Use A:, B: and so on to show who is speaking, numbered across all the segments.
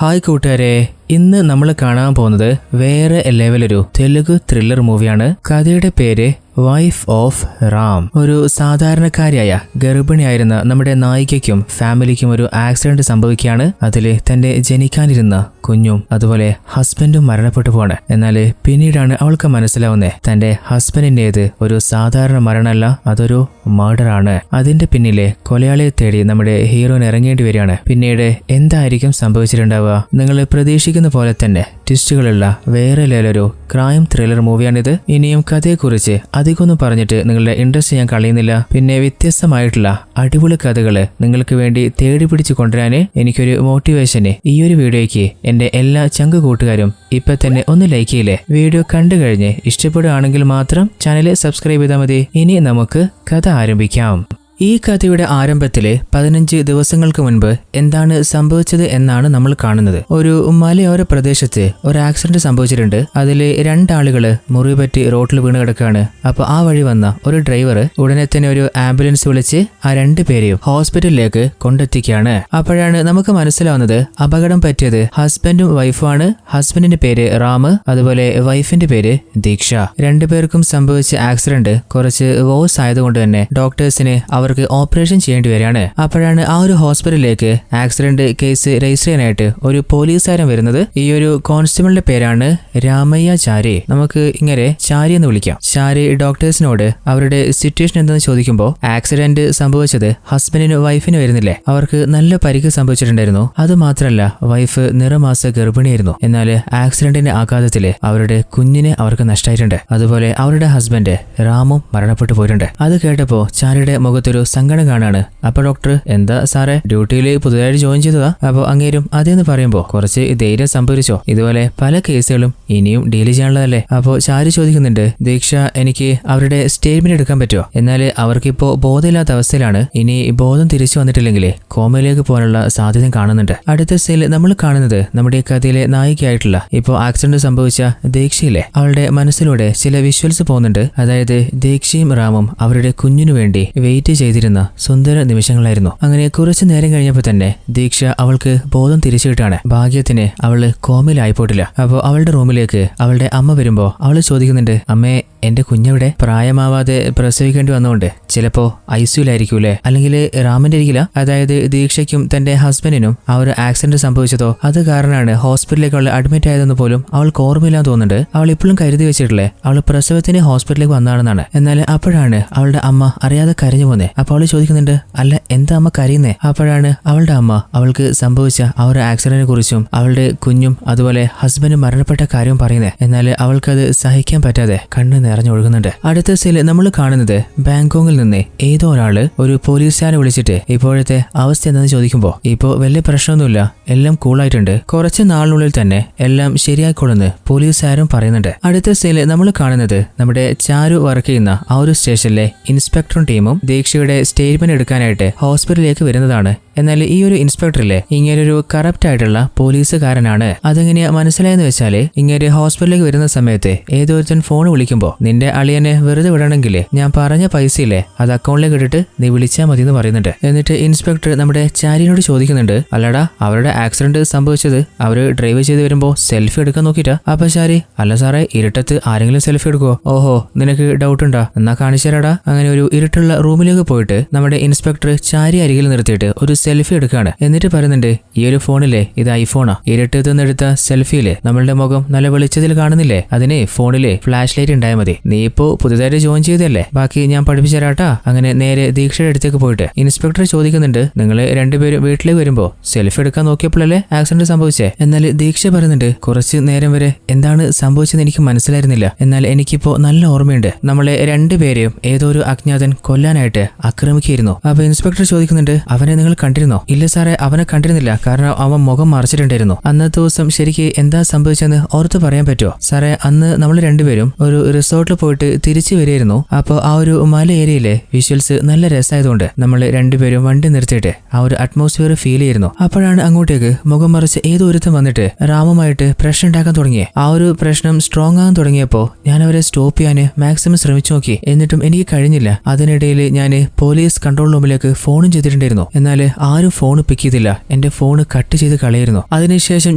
A: Hi കൂട്ടുകാരെ, ഇന്ന് നമ്മൾ കാണാൻ പോകുന്നത് വേറെ ലെവലൊരു തെലുഗു ത്രില്ലർ മൂവിയാണ്. കഥയുടെ പേര് വൈഫ് ഓഫ് റാം. ഒരു സാധാരണക്കാരിയായ ഗർഭിണിയായിരുന്ന നമ്മുടെ നായികയ്ക്കും ഫാമിലിക്കും ഒരു ആക്സിഡന്റ് സംഭവിക്കുകയാണ്. അതില് തന്റെ ജനിക്കാനിരുന്ന കുഞ്ഞും അതുപോലെ ഹസ്ബൻഡും മരണപ്പെട്ടു പോവാണ്. എന്നാൽ പിന്നീടാണ് അവൾക്ക് മനസ്സിലാവുന്നത് തന്റെ ഹസ്ബൻഡിന്റേത് ഒരു സാധാരണ മരണമല്ല, അതൊരു മർഡർ ആണ്. അതിന്റെ പിന്നിലെ കൊലയാളിയെ തേടി നമ്മുടെ ഹീറോയിൻ ഇറങ്ങേണ്ടി വരികയാണ്. പിന്നീട് എന്തായിരിക്കും സംഭവിച്ചിട്ടുണ്ടാവുക? നിങ്ങൾ പ്രതീക്ഷിക്കുന്ന പോലെ തന്നെ ട്വിസ്റ്റുകളുള്ള വേറെ ലെവലൊരു ക്രൈം ത്രില്ലർ മൂവിയാണിത്. ഇനിയും കഥയെക്കുറിച്ച് അധികമൊന്നും പറഞ്ഞിട്ട് നിങ്ങളുടെ ഇൻട്രസ്റ്റ് ഞാൻ കളയുന്നില്ല. പിന്നെ വ്യത്യസ്തമായിട്ടുള്ള അടിപൊളി കഥകള് നിങ്ങൾക്ക് വേണ്ടി തേടി പിടിച്ചു കൊണ്ടുവരാന് എനിക്കൊരു മോട്ടിവേഷന് ഈ ഒരു വീഡിയോയ്ക്ക് എന്റെ എല്ലാ ചങ്ക് കൂട്ടുകാരും ഇപ്പൊ തന്നെ ഒന്ന് ലൈക്ക് ചെയ്യില്ലേ. വീഡിയോ കണ്ടു കഴിഞ്ഞ് ഇഷ്ടപ്പെടുകയാണെങ്കിൽ മാത്രം ചാനൽ സബ്സ്ക്രൈബ് ചെയ്താൽ മതി. ഇനി നമുക്ക് കഥ ആരംഭിക്കാം. ഈ കഥയുടെ ആരംഭത്തിലെ 15 ദിവസങ്ങൾക്ക് മുൻപ് എന്താണ് സംഭവിച്ചത് എന്നാണ് നമ്മൾ കാണുന്നത്. ഒരു മലയോര പ്രദേശത്ത് ഒരു ആക്സിഡന്റ് സംഭവിച്ചിട്ടുണ്ട്. അതില് 2 ആളുകള് മുറിവ് പറ്റി റോഡിൽ വീണ് കിടക്കുകയാണ്. അപ്പൊ ആ വഴി വന്ന ഒരു ഡ്രൈവർ ഉടനെ തന്നെ ഒരു ആംബുലൻസ് വിളിച്ച് ആ 2 പേരെയും ഹോസ്പിറ്റലിലേക്ക് കൊണ്ടെത്തിക്കുകയാണ്. അപ്പോഴാണ് നമുക്ക് മനസ്സിലാവുന്നത് അപകടം പറ്റിയത് ഹസ്ബൻഡും വൈഫുമാണ്. ഹസ്ബൻഡിന്റെ പേര് റാം, അതുപോലെ വൈഫിന്റെ പേര് ദീക്ഷ. 2 പേർക്കും സംഭവിച്ച ആക്സിഡന്റ് കുറച്ച് വോഴ്സ് ആയതുകൊണ്ട് തന്നെ ഡോക്ടേഴ്സിന് അവർക്ക് ഓപ്പറേഷൻ ചെയ്യേണ്ടി വരികയാണ്. അപ്പോഴാണ് ആ ഒരു ഹോസ്പിറ്റലിലേക്ക് ആക്സിഡന്റ് കേസ് രജിസ്റ്റർ ചെയ്യാനായിട്ട് ഒരു പോലീസുകാരൻ വരുന്നത്. ഈ ഒരു കോൺസ്റ്റബിളിന്റെ പേരാണ് രാമയ്യ ചാരി. നമുക്ക് ഇങ്ങനെ ചാരി എന്ന് വിളിക്കാം. ചാരി ഡോക്ടേഴ്സിനോട് അവരുടെ സിറ്റുവേഷൻ എന്താണെന്ന് ചോദിക്കുമ്പോൾ ആക്സിഡന്റ് സംഭവിച്ചത് ഹസ്ബൻഡിനും വൈഫിനും വരുന്നില്ലേ, അവർക്ക് നല്ല പരിക്ക് സംഭവിച്ചിട്ടുണ്ടായിരുന്നു. അത് മാത്രമല്ല വൈഫ് നിറമാസ ഗർഭിണിയായിരുന്നു. എന്നാൽ ആക്സിഡന്റിന്റെ ആഘാതത്തില് അവരുടെ കുഞ്ഞിനെ അവർക്ക് നഷ്ടമായിട്ടുണ്ട്. അതുപോലെ അവരുടെ ഹസ്ബൻഡ് റാമും മരണപ്പെട്ടു പോയിട്ടുണ്ട്. അത് കേട്ടപ്പോ ചാരിയുടെ മുഖത്തൊരു സങ്കടം കാണാണ്. അപ്പൊ ഡോക്ടർ, എന്താ സാറേ, ഡ്യൂട്ടിയിൽ പുതുതായിട്ട് ജോയിൻ ചെയ്തതാ? അപ്പൊ അങ്ങേരും അതേന്ന് പറയുമ്പോ കുറച്ച് ധൈര്യം സംഭവിച്ചോ? ഇതുപോലെ പല കേസുകളും ഇനിയും ഡീൽ ചെയ്യാനുള്ളതല്ലേ? അപ്പോ ചാരി ചോദിക്കുന്നുണ്ട്, ദീക്ഷ, എനിക്ക് അവരുടെ സ്റ്റേറ്റ്മെന്റ് എടുക്കാൻ പറ്റുമോ? എന്നാല് അവർക്കിപ്പോ ബോധമില്ലാത്ത അവസ്ഥയിലാണ്. ഇനി ബോധം തിരിച്ചു വന്നിട്ടില്ലെങ്കിൽ കോമയിലേക്ക് പോകാനുള്ള സാധ്യത കാണുന്നുണ്ട്. അടുത്ത സീനിൽ നമ്മൾ കാണുന്നത് നമ്മുടെ കഥയിലെ നായികയായിട്ടുള്ള ഇപ്പോ ആക്സിഡന്റ് സംഭവിച്ച ദീക്ഷയിലെ അവളുടെ മനസ്സിലൂടെ ചില വിഷ്വൽസ് പോകുന്നുണ്ട്. അതായത് ദീക്ഷയും റാമും അവരുടെ കുഞ്ഞിനു വേണ്ടി വെയിറ്റ് ചെയ്തിരുന്ന സുന്ദര നിമിഷങ്ങളായിരുന്നു. അങ്ങനെ കുറച്ചു നേരം കഴിഞ്ഞപ്പോൾ തന്നെ ദീക്ഷ അവൾക്ക് ബോധം തിരിച്ചു കിട്ടാണ്. ഭാഗ്യത്തിന് അവള് കോമയിലായിപ്പോട്ടില്ല. അപ്പോൾ അവളുടെ റൂമിലേക്ക് അവളുടെ അമ്മ വരുമ്പോ അവള് ചോദിക്കുന്നുണ്ട്, അമ്മേ, എന്റെ കുഞ്ഞവിടെ പ്രായമാവാതെ പ്രസവിക്കേണ്ടി വന്നുകൊണ്ട് ചിലപ്പോ ഐസിയുലായിരിക്കൂലേ, അല്ലെങ്കിൽ റാമിന്റെ ഇരിക്കില്ല. അതായത് ദീക്ഷയ്ക്കും തന്റെ ഹസ്ബൻഡിനും ആ ഒരു ആക്സിഡന്റ് സംഭവിച്ചതോ അത് കാരണമാണ് ഹോസ്പിറ്റലിലേക്ക് അവൾ അഡ്മിറ്റ് ആയതെന്ന് പോലും അവൾക്ക് ഓർമ്മയില്ലാന്ന് തോന്നുന്നുണ്ട്. അവൾ ഇപ്പോഴും കരുതി വെച്ചിട്ടില്ലേ അവൾ പ്രസവത്തിന് ഹോസ്പിറ്റലിലേക്ക് വന്നതാണെന്നാണ്. എന്നാൽ അപ്പോഴാണ് അവളുടെ അമ്മ അറിയാതെ കരഞ്ഞു പോന്നേ. അപ്പൊ അവള് ചോദിക്കുന്നുണ്ട്, അല്ല, എന്താ അമ്മ കരയുന്നേ? അപ്പോഴാണ് അവളുടെ അമ്മ അവൾക്ക് സംഭവിച്ച ആ ഒരു ആക്സിഡന്റിനെ കുറിച്ചും അവളുടെ കുഞ്ഞും അതുപോലെ ഹസ്ബൻഡും മരണപ്പെട്ട കാര്യവും പറയുന്നേ. എന്നാൽ അവൾക്കത് സഹിക്കാൻ പറ്റാതെ കണ്ണ് നിറഞ്ഞൊഴുകുന്നുണ്ട്. അടുത്ത സീനിൽ നമ്മൾ കാണുന്നത് ബാങ്കോങ്ങിൽ നിന്ന് ഏതോ ഒരാള് ഒരു പോലീസുകാരെ വിളിച്ചിട്ട് ഇപ്പോഴത്തെ അവസ്ഥ എന്താണെന്ന് ചോദിക്കുമ്പോ ഇപ്പോ വലിയ പ്രശ്നമൊന്നുമില്ല, എല്ലാം കൂളായിട്ടുണ്ട്, കുറച്ച് നാളിനുള്ളിൽ തന്നെ എല്ലാം ശരിയായിക്കൊള്ളുന്ന് പോലീസുകാരും പറയുന്നുണ്ട്. അടുത്ത സീനിൽ നമ്മൾ കാണുന്നത് നമ്മുടെ ചാരു വർക്ക് ചെയ്യുന്ന ആ ഒരു സ്റ്റേഷനിലെ ഇൻസ്പെക്ടറും ടീമും ദീക്ഷയുടെ സ്റ്റേറ്റ്മെന്റ് എടുക്കാനായിട്ട് ഹോസ്പിറ്റലിലേക്ക് വരുന്നതാണ്. എന്നാൽ ഈ ഒരു ഇൻസ്പെക്ടറിലെ ഇങ്ങനൊരു കറപ്റ്റ് ആയിട്ടുള്ള പോലീസുകാരനാണ്. അതെങ്ങനെയാ മനസ്സിലായെന്ന് വെച്ചാല് ഇങ്ങനെ ഹോസ്പിറ്റലിലേക്ക് വരുന്ന സമയത്ത് ഏതൊരുത്തൻ ഫോൺ വിളിക്കുമ്പോ നിന്റെ അളിയനെ വെറുതെ വിടണമെങ്കിലേ ഞാൻ പറഞ്ഞ പൈസയില്ലേ അത് അക്കൗണ്ടിലേക്ക് ഇട്ടിട്ട് നീ വിളിച്ചാൽ മതി എന്ന് പറയുന്നുണ്ട്. എന്നിട്ട് ഇൻസ്പെക്ടർ നമ്മുടെ ചാരിനോട് ചോദിക്കുന്നുണ്ട്, അല്ലടാ, അവരുടെ ആക്സിഡന്റ് സംഭവിച്ചത് അവര് ഡ്രൈവ് ചെയ്ത് വരുമ്പോ സെൽഫി എടുക്കാൻ നോക്കിട്ടാ? അപ്പൊ ചാരി, അല്ല സാറേ, ഇരുട്ടത്ത് ആരെങ്കിലും സെൽഫി എടുക്കുവോ? ഓഹോ, നിനക്ക് ഡൗട്ട് ഉണ്ടാ? എന്നാ കാണിച്ചാരാടാ. അങ്ങനെ ഒരു ഇരുട്ടുള്ള റൂമിലേക്ക് പോയിട്ട് നമ്മുടെ ഇൻസ്പെക്ടർ ചാരി അരികിൽ നിർത്തിയിട്ട് ഒരു സെൽഫി എടുക്കുകയാണ്. എന്നിട്ട് പറയുന്നുണ്ട്, ഈ ഒരു ഫോണിലെ ഇത് ഐഫോണാ, ഇരുട്ടത്ത് നിന്ന് എടുത്ത സെൽഫിയില് നമ്മളുടെ മുഖം നല്ല വെളിച്ചത്തിൽ കാണുന്നില്ലേ, അതിന് ഫോണില് ഫ്ലാഷ് ലൈറ്റ് ഉണ്ടായാൽ മതി. നീ ഇപ്പോ പുതുതായിട്ട് ജോയിൻ ചെയ്തല്ലേ, ബാക്കി ഞാൻ പഠിപ്പിച്ചു തരാട്ടാ. അങ്ങനെ നേരെ ദീക്ഷയുടെ അടുത്തേക്ക് പോയിട്ട് ഇൻസ്പെക്ടർ ചോദിക്കുന്നുണ്ട്, നിങ്ങൾ 2 പേരും വീട്ടിലേക്ക് വരുമ്പോ സെൽഫി എടുക്കാൻ നോക്കിയപ്പോഴല്ലേ ആക്സിഡന്റ് സംഭവിച്ചേ? എന്നാൽ ദീക്ഷ പറയുന്നുണ്ട്, കുറച്ച് നേരം വരെ എന്താണ് സംഭവിച്ചതെന്ന് എനിക്ക് മനസ്സിലായിരുന്നില്ല. എന്നാൽ എനിക്കിപ്പോ നല്ല ഓർമ്മയുണ്ട്, നമ്മളെ 2 പേരെയും ഏതോ ഒരു അജ്ഞാതൻ കൊല്ലാനായിട്ട് ആക്രമിക്കുകയായിരുന്നു. അപ്പൊ ഇൻസ്പെക്ടർ ചോദിക്കുന്നുണ്ട്, അവനെ നിങ്ങൾ കണ്ടിരുന്നോ? ഇല്ല സാറേ, അവനെ കണ്ടിരുന്നില്ല, കാരണം അവൻ മുഖം മറച്ചിട്ടുണ്ടായിരുന്നു. അന്നത്തെ ദിവസം ശരിക്ക് എന്താ സംഭവിച്ചെന്ന് ഓർത്ത് പറയാൻ പറ്റുമോ? സാറേ, അന്ന് നമ്മൾ 2 പേരും ഒരു റിസോർട്ടിൽ പോയിട്ട് തിരിച്ചു വരികയായിരുന്നു. അപ്പോൾ ആ ഒരു മല ഏരിയയിലെ വിഷ്വൽസ് നല്ല രസമായതുകൊണ്ട് നമ്മൾ 2 പേരും വണ്ടി നിർത്തിയിട്ട് ആ ഒരു അറ്റ്മോസ്ഫിയർ ഫീൽ ചെയ്യുന്നു. അപ്പോഴാണ് അങ്ങോട്ടേക്ക് മുഖം മറിച്ച് ഏതോ ഒരുത്തം വന്നിട്ട് റാമുമായിട്ട് പ്രശ്നം ഉണ്ടാക്കാൻ തുടങ്ങിയേ. ആ ഒരു പ്രശ്നം സ്ട്രോങ് ആകാൻ തുടങ്ങിയപ്പോ ഞാൻ അവരെ സ്റ്റോപ്പ് ചെയ്യാന് മാക്സിമം ശ്രമിച്ചു നോക്കി. എന്നിട്ടും എനിക്ക് കഴിഞ്ഞില്ല. അതിനിടയിൽ ഞാൻ പോലീസ് കൺട്രോൾ റൂമിലേക്ക് ഫോണും ചെയ്തിട്ടുണ്ടായിരുന്നു. എന്നാൽ ആരും ഫോൺ പിക്ക് ചെയ്തില്ല. എന്റെ ഫോൺ കട്ട് ചെയ്ത് കളയായിരുന്നു. അതിനുശേഷം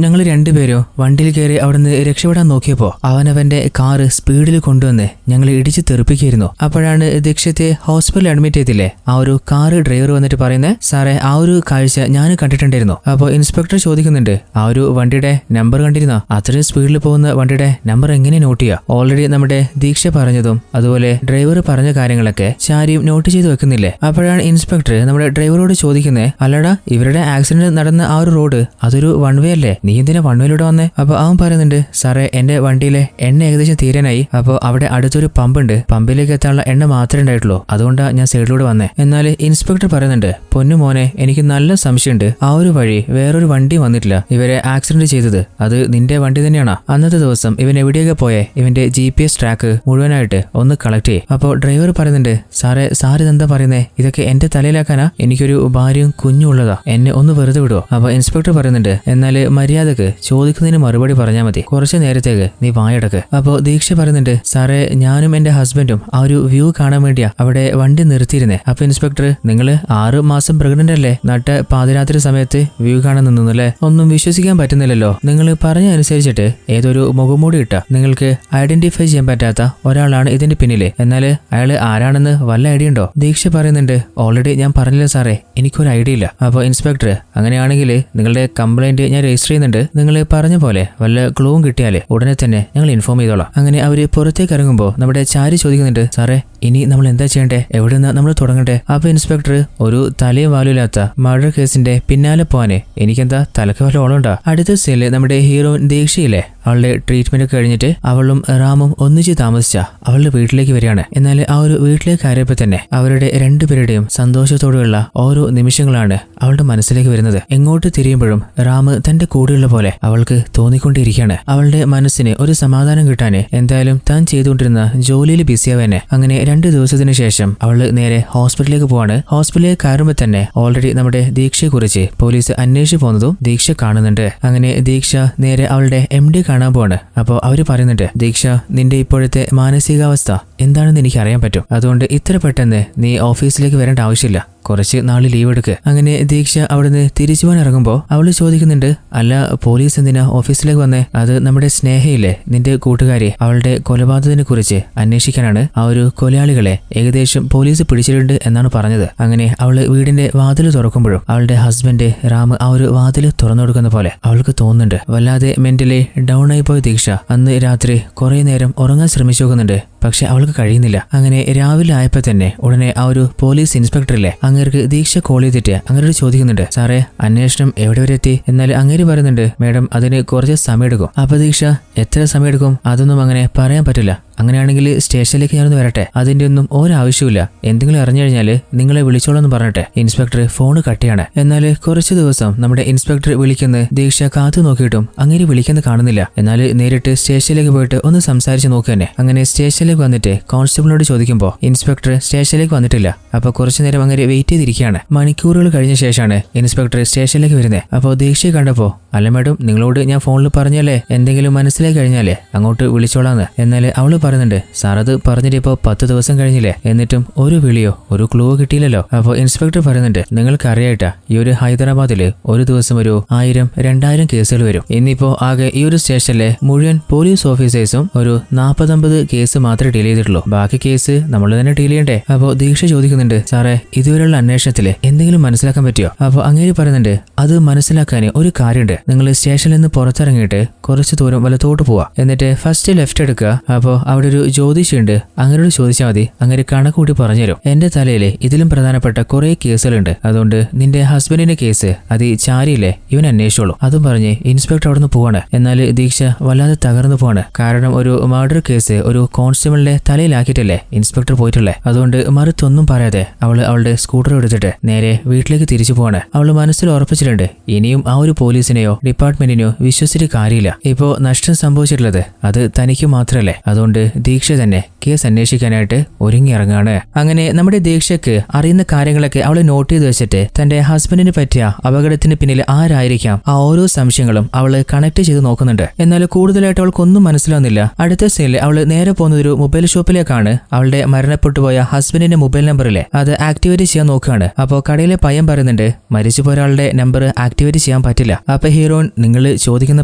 A: ഞങ്ങൾ രണ്ടുപേരും വണ്ടിയിൽ കയറി അവിടുന്ന് രക്ഷപ്പെടാൻ നോക്കിയപ്പോ അവനവന്റെ കാറ് സ്പീഡിൽ കൊണ്ടുവന്ന് ഞങ്ങൾ ഇടിച്ച് തെറിപ്പിക്കായിരുന്നു. അപ്പോഴാണ് ദീക്ഷത്തെ ഹോസ്പിറ്റലിൽ അഡ്മിറ്റ് ചെയ്തില്ലേ, ആ ഒരു കാറ് ഡ്രൈവർ വന്നിട്ട് പറയുന്നത്, സാറേ ആ ഒരു കാഴ്ച ഞാൻ കണ്ടിട്ടുണ്ടായിരുന്നു. അപ്പോൾ ഇൻസ്പെക്ടർ ചോദിക്കുന്നുണ്ട്, ആ ഒരു വണ്ടിയുടെ നമ്പർ കണ്ടിരുന്നോ? അത്രയും സ്പീഡിൽ പോകുന്ന വണ്ടിയുടെ നമ്പർ എങ്ങനെ നോട്ട് ചെയ്യുക? ഓൾറെഡി നമ്മുടെ ദീക്ഷ പറഞ്ഞതും അതുപോലെ ഡ്രൈവർ പറഞ്ഞ കാര്യങ്ങളൊക്കെ ചാരിയും നോട്ട് ചെയ്ത് വെക്കുന്നില്ലേ? അപ്പോഴാണ് ഇൻസ്പെക്ടർ നമ്മുടെ ഡ്രൈവറോട് ചോദിക്കുന്നത്, അല്ലടാ ഇവരുടെ ആക്സിഡന്റ് നടന്ന ആ ഒരു റോഡ് അതൊരു വൺ വേ അല്ലേ, നീ എന്തിനാ വൺ വേയിലൂടെ വന്നേ? അപ്പൊ അവൻ പറയുന്നുണ്ട്, സാറേ എന്റെ വണ്ടിയിലെ എണ്ണ ഏകദേശം തീരാനായി. അപ്പോൾ അവിടെ അടുത്തൊരു പമ്പുണ്ട്, പമ്പിലേക്ക് എത്താനുള്ള എണ്ണ മാത്രമേ ഉണ്ടായിട്ടുള്ളൂ, അതുകൊണ്ടാണ് ഞാൻ സൈഡിലൂടെ വന്നേ. എന്നാൽ ഇൻസ്പെക്ടർ പറയുന്നുണ്ട്, പൊന്നു മോനെ എനിക്ക് നല്ല സംശയമുണ്ട്, ആ ഒരു വഴി വേറൊരു വണ്ടി വന്നിട്ടില്ല, ഇവരെ ആക്സിഡന്റ് ചെയ്തത് അത് നിന്റെ വണ്ടി തന്നെയാണോ? അന്നത്തെ ദിവസം ഇവൻ എവിടെയൊക്കെ പോയേ ഇവന്റെ GPS ട്രാക്ക് മുഴുവനായിട്ട് ഒന്ന് കളക്ട് ചെയ്യും. അപ്പോൾ ഡ്രൈവർ പറയുന്നുണ്ട്, സാറേ ഇതെന്താ പറയുന്നേ, ഇതൊക്കെ എന്റെ തലയിലാക്കാനാ? എനിക്കൊരു ഭാര്യയും കുഞ്ഞും ഉള്ളതാ, എന്നെ ഒന്ന് വെറുതെ വിടുവോ? അപ്പൊ ഇൻസ്പെക്ടർ പറയുന്നുണ്ട്, എന്നാല് മര്യാദക്ക് ചോദിക്കുന്നതിന് മറുപടി പറഞ്ഞാൽ മതി, കുറച്ച് നേരത്തേക്ക് നീ വായടക്ക്. അപ്പോ ദീക്ഷ പറയുന്നുണ്ട്, സാറേ ഞാനും എന്റെ ഹസ്ബൻഡും ആ ഒരു വ്യൂ കാണാൻ വേണ്ടിയാ അവിടെ വണ്ടി നിർത്തിയിരുന്നേ. അപ്പൊ ഇൻസ്പെക്ടർ, നിങ്ങള് 6 മാസം പ്രഗ്നന്റ് അല്ലേ, നട്ട പാതിരാത്രി സമയത്ത് വ്യൂ കാണാൻ നിന്നല്ലേ? ഒന്നും വിശ്വസിക്കാൻ പറ്റുന്നില്ലല്ലോ. നിങ്ങൾ പറഞ്ഞ അനുസരിച്ചിട്ട് ഏതൊരു മുഖംമൂടി ഇട്ട നിങ്ങൾക്ക് ഐഡന്റിഫൈ ചെയ്യാൻ പറ്റാത്ത ഒരാളാണ് ഇതിന്റെ പിന്നില്, എന്നാല് അയാള് ആരാണെന്ന് വല്ല ഐഡിയ ഉണ്ടോ? ദീക്ഷ പറയുന്നുണ്ട്, ഓൾറെഡി ഞാൻ പറഞ്ഞില്ല സാറേ, എനിക്കൊരു ഐഡിയ ഇല്ല. അപ്പോൾ ഇൻസ്പെക്ടർ, അങ്ങനെയാണെങ്കിൽ നിങ്ങളുടെ കംപ്ലൈന്റ് ഞാൻ രജിസ്റ്റർ ചെയ്യുന്നുണ്ട്, നിങ്ങൾ പറഞ്ഞ പോലെ വല്ല ക്ലൂവും കിട്ടിയാല് ഉടനെ തന്നെ ഞങ്ങൾ ഇൻഫോം ചെയ്തോളാം. അങ്ങനെ അവര് പുറത്തേക്ക് ഇറങ്ങുമ്പോൾ നമ്മുടെ ചാരി ചോദിക്കുന്നുണ്ട്, സാറേ ഇനി നമ്മൾ എന്താ ചെയ്യണ്ടേ, എവിടെ നിന്ന് നമ്മൾ തുടങ്ങണ്ടേ? അപ്പൊ ഇൻസ്പെക്ടർ, ഒരു തലയും വാലുമില്ലാത്ത മർഡർ കേസിന്റെ പിന്നാലെ പോവാന് എനിക്കെന്താ തലക്ക് വല്ല ഓളുണ്ടോ? അടുത്ത സീനില് നമ്മുടെ ഹീറോയിൻ ദീക്ഷയില്ലേ, അവളുടെ ട്രീറ്റ്മെന്റ് ഒക്കെ കഴിഞ്ഞിട്ട് അവളും റാമും ഒന്നിച്ച് താമസിച്ച അവളുടെ വീട്ടിലേക്ക് വരികയാണ്. എന്നാൽ ആ ഒരു വീട്ടിലേക്ക് കയറിയപ്പോൾ തന്നെ അവരുടെ രണ്ടുപേരുടെയും സന്തോഷത്തോടെയുള്ള ഓരോ നിമിഷങ്ങളാണ് അവളുടെ മനസ്സിലേക്ക് വരുന്നത്. എങ്ങോട്ട് തിരിയുമ്പോഴും റാം തന്റെ കൂടെയുള്ള പോലെ അവൾക്ക് തോന്നിക്കൊണ്ടിരിക്കുകയാണ്. അവളുടെ മനസ്സിന് ഒരു സമാധാനം കിട്ടാന് എന്തായാലും താൻ ചെയ്തുകൊണ്ടിരുന്ന ജോലിയിൽ ബിസിയാവാനെ. അങ്ങനെ 2 ദിവസത്തിന് ശേഷം അവള് നേരെ ഹോസ്പിറ്റലിലേക്ക് പോവാണ്. ഹോസ്പിറ്റലിലേക്ക് കയറുമ്പോൾ തന്നെ ഓൾറെഡി നമ്മുടെ ദീക്ഷയെ കുറിച്ച് പോലീസ് അന്വേഷിച്ചു പോകുന്നതും ദീക്ഷ കാണുന്നുണ്ട്. അങ്ങനെ ദീക്ഷ നേരെ അവളുടെ MD കാണാൻ പോവാണ്. അപ്പോൾ അവര് പറയുന്നുണ്ട്, ദീക്ഷ നിന്റെ ഇപ്പോഴത്തെ മാനസികാവസ്ഥ എന്താണെന്ന് എനിക്ക് അറിയാൻ പറ്റും, അതുകൊണ്ട് ഇത്ര പെട്ടെന്ന് നീ ഓഫീസിലേക്ക് വരേണ്ട ആവശ്യമില്ല, കുറച്ച് നാൾ ലീവ് എടുക്ക്. അങ്ങനെ ദീക്ഷ അവിടുന്ന് തിരിച്ചു പോകാൻ ഇറങ്ങുമ്പോൾ അവള് ചോദിക്കുന്നുണ്ട്, അല്ല പോലീസ് എന്തിനാ ഓഫീസിലേക്ക് വന്നേ? അത് നമ്മുടെ സ്നേഹയില്ലേ, നിന്റെ കൂട്ടുകാരി, അവളുടെ കൊലപാതകത്തിനെ കുറിച്ച് അന്വേഷിക്കാനാണ്. ആ ഒരു കൊലയാളികളെ ഏകദേശം പോലീസ് പിടിച്ചിട്ടുണ്ട് എന്നാണ് പറഞ്ഞത്. അങ്ങനെ അവള് വീടിന്റെ വാതിൽ തുറക്കുമ്പോഴും അവളുടെ ഹസ്ബൻഡ് റാം ആ ഒരു വാതിൽ തുറന്നു കൊടുക്കുന്ന പോലെ അവൾക്ക് തോന്നുന്നുണ്ട്. വല്ലാതെ മെന്റലി ഡൗൺ ആയി പോയ ദീക്ഷ അന്ന് രാത്രി കുറെ നേരം ഉറങ്ങാൻ ശ്രമിച്ചു നോക്കുന്നുണ്ട്, പക്ഷെ അവൾക്ക് കഴിയുന്നില്ല. അങ്ങനെ രാവിലെ ആയപ്പോ തന്നെ ഉടനെ ആ ഒരു പോലീസ് ഇൻസ്പെക്ടറില്ലേ അങ്ങേർക്ക് ദീക്ഷ കോൾ ചെയ്തിട്ട് അങ്ങേരോട് ചോദിക്കുന്നുണ്ട്, സാറേ അന്വേഷണം എവിടെ വരെ എത്തി? എന്നാൽ അങ്ങേര് പറയുന്നുണ്ട്, മേഡം അതിന് കുറച്ച് സമയമെടുക്കും. അപ്പൊ ദീക്ഷ, എത്ര സമയമെടുക്കും? അതൊന്നും അങ്ങനെ പറയാൻ പറ്റില്ല, അങ്ങനെയാണെങ്കിൽ സ്റ്റേഷനിലേക്ക് ഞാനൊന്ന് വരട്ടെ, അതിന്റെ ഒന്നും ഒരാവശ്യമില്ല, എന്തെങ്കിലും അറിഞ്ഞു കഴിഞ്ഞാൽ നിങ്ങളെ വിളിച്ചോളെന്ന് പറഞ്ഞിട്ട് ഇൻസ്പെക്ടർ ഫോണ് കട്ടിയാണ്. എന്നാൽ കുറച്ചു ദിവസം നമ്മുടെ ഇൻസ്പെക്ടർ വിളിക്കുന്ന ദീക്ഷ കാത്തു നോക്കിയിട്ടും അങ്ങേര് വിളിക്കുന്ന കാണുന്നില്ല. എന്നാൽ നേരിട്ട് സ്റ്റേഷനിലേക്ക് പോയിട്ട് ഒന്ന് സംസാരിച്ച് നോക്കുക തന്നെ. അങ്ങനെ സ്റ്റേഷനിലേക്ക് വന്നിട്ട് കോൺസ്റ്റബിളിനോട് ചോദിക്കുമ്പോൾ ഇൻസ്പെക്ടർ സ്റ്റേഷനിലേക്ക് വന്നിട്ടില്ല. അപ്പൊ കുറച്ചു നേരം അങ്ങനെ വെയിറ്റ് ചെയ്തിരിക്കുകയാണ്. മണിക്കൂറുകൾ കഴിഞ്ഞ ശേഷമാണ് ഇൻസ്പെക്ടർ സ്റ്റേഷനിലേക്ക് വരുന്നത്. അപ്പോൾ ദീക്ഷയെ കണ്ടപ്പോ, അല്ല മേഡം നിങ്ങളോട് ഞാൻ ഫോണിൽ പറഞ്ഞല്ലേ എന്തെങ്കിലും മനസ്സിലായി കഴിഞ്ഞാലേ അങ്ങോട്ട് വിളിച്ചോളാന്ന്. എന്നാൽ അവള് പറയുന്നുണ്ട്, സാർ അത് പറഞ്ഞിട്ട് ഇപ്പോൾ 10 ദിവസം കഴിഞ്ഞില്ലേ, എന്നിട്ടും ഒരു വിളിയോ ഒരു ക്ലൂ കിട്ടിയില്ലല്ലോ. അപ്പോൾ ഇൻസ്പെക്ടർ പറയുന്നുണ്ട്, നിങ്ങൾക്ക് അറിയായിട്ടാ ഈ ഒരു ഹൈദരാബാദില് ഒരു ദിവസം ഒരു 1000-2000 കേസുകൾ വരും. ഇന്നിപ്പോ ആകെ ഈ ഒരു സ്റ്റേഷനിലെ മുഴുവൻ പോലീസ് ഓഫീസേഴ്സും ഒരു 40-50 കേസ് മാത്രമേ ഡീൽ ചെയ്തിട്ടുള്ളൂ, ബാക്കി കേസ് നമ്മൾ തന്നെ ഡീൽ ചെയ്യണ്ടേ? അപ്പോൾ ദീക്ഷ ചോദിക്കുന്നുണ്ട്, സാറേ ഇതുവരെയുള്ള അന്വേഷണത്തില് എന്തെങ്കിലും മനസ്സിലാക്കാൻ പറ്റിയോ? അപ്പോൾ അങ്ങേര് പറയുന്നുണ്ട്, അത് മനസ്സിലാക്കാൻ ഒരു കാര്യമുണ്ട്, നിങ്ങൾ സ്റ്റേഷനിൽ നിന്ന് പുറത്തിറങ്ങിയിട്ട് കുറച്ച് ദൂരം വലത്തോട്ട് പോവാ, എന്നിട്ട് ഫസ്റ്റ് ലെഫ്റ്റ് എടുക്കുക. അപ്പോൾ അവിടെ ഒരു ജ്യോതിഷിയുണ്ട്, അങ്ങനോട് ചോദിച്ചാൽ മതി, അങ്ങനെ കണക്കൂട്ടി പറഞ്ഞുതരും. എന്റെ തലയില് ഇതിലും പ്രധാനപ്പെട്ട കുറെ കേസുകളുണ്ട്, അതുകൊണ്ട് നിന്റെ ഹസ്ബൻഡിന്റെ കേസ് അത് ചാരിയില്ലേ ഇവൻ അന്വേഷിച്ചോളൂ. അതും പറഞ്ഞ് ഇൻസ്പെക്ടർ അവിടെ നിന്ന് പോവാണ്. എന്നാൽ ദീക്ഷ വല്ലാതെ തകർന്നു പോവാണ്. കാരണം ഒരു മർഡർ കേസ് ഒരു കോൺസ്റ്റബിളിന്റെ തലയിലാക്കിയിട്ടല്ലേ ഇൻസ്പെക്ടർ പോയിട്ടുള്ളേ. അതുകൊണ്ട് മറുത്തൊന്നും പറയാതെ അവളുടെ സ്കൂട്ടർ എടുത്തിട്ട് നേരെ വീട്ടിലേക്ക് തിരിച്ചു പോവാണ്. അവള് മനസ്സിൽ ഉറപ്പിച്ചിട്ടുണ്ട്, ഇനിയും ആ ഒരു പോലീസിനെയോ ഡിപ്പാർട്ട്മെന്റിനെയോ വിശ്വസിച്ചിട്ട് കാര്യമില്ല. ഇപ്പോ നഷ്ടം സംഭവിച്ചിട്ടുള്ളത് അത് തനിക്ക് മാത്രമല്ലേ, അതുകൊണ്ട് ദീക്ഷ തന്നെ കേസ് അന്വേഷിക്കാനായിട്ട് ഒരുങ്ങിയിറങ്ങാണ്. അങ്ങനെ നമ്മുടെ ദീക്ഷയ്ക്ക് അറിയുന്ന കാര്യങ്ങളൊക്കെ അവൾ നോട്ട് ചെയ്ത് വെച്ചിട്ട് തന്റെ ഹസ്ബൻഡിന് പറ്റിയ അപകടത്തിന് പിന്നിൽ ആരായിരിക്കാം ആ ഓരോ സംശയങ്ങളും അവള് കണക്ട് ചെയ്ത് നോക്കുന്നുണ്ട്. എന്നാൽ കൂടുതലായിട്ട് അവൾക്കൊന്നും മനസ്സിലാവുന്നില്ല. അടുത്ത സീനിൽ അവള് നേരെ പോകുന്നത് ഒരു മൊബൈൽ ഷോപ്പിലേക്കാണ്. അവളുടെ മരണപ്പെട്ടു പോയ ഹസ്ബൻഡിന്റെ മൊബൈൽ നമ്പറിലെ അത് ആക്ടിവേറ്റ് ചെയ്യാൻ നോക്കുകയാണ്. അപ്പോൾ കടയിലെ പയ്യൻ പറയുന്നുണ്ട് മരിച്ചുപോയ ഒരാളുടെ നമ്പർ ആക്ടിവേറ്റ് ചെയ്യാൻ പറ്റില്ല. അപ്പൊ ഹീറോയിൻ നിങ്ങൾ ചോദിക്കുന്ന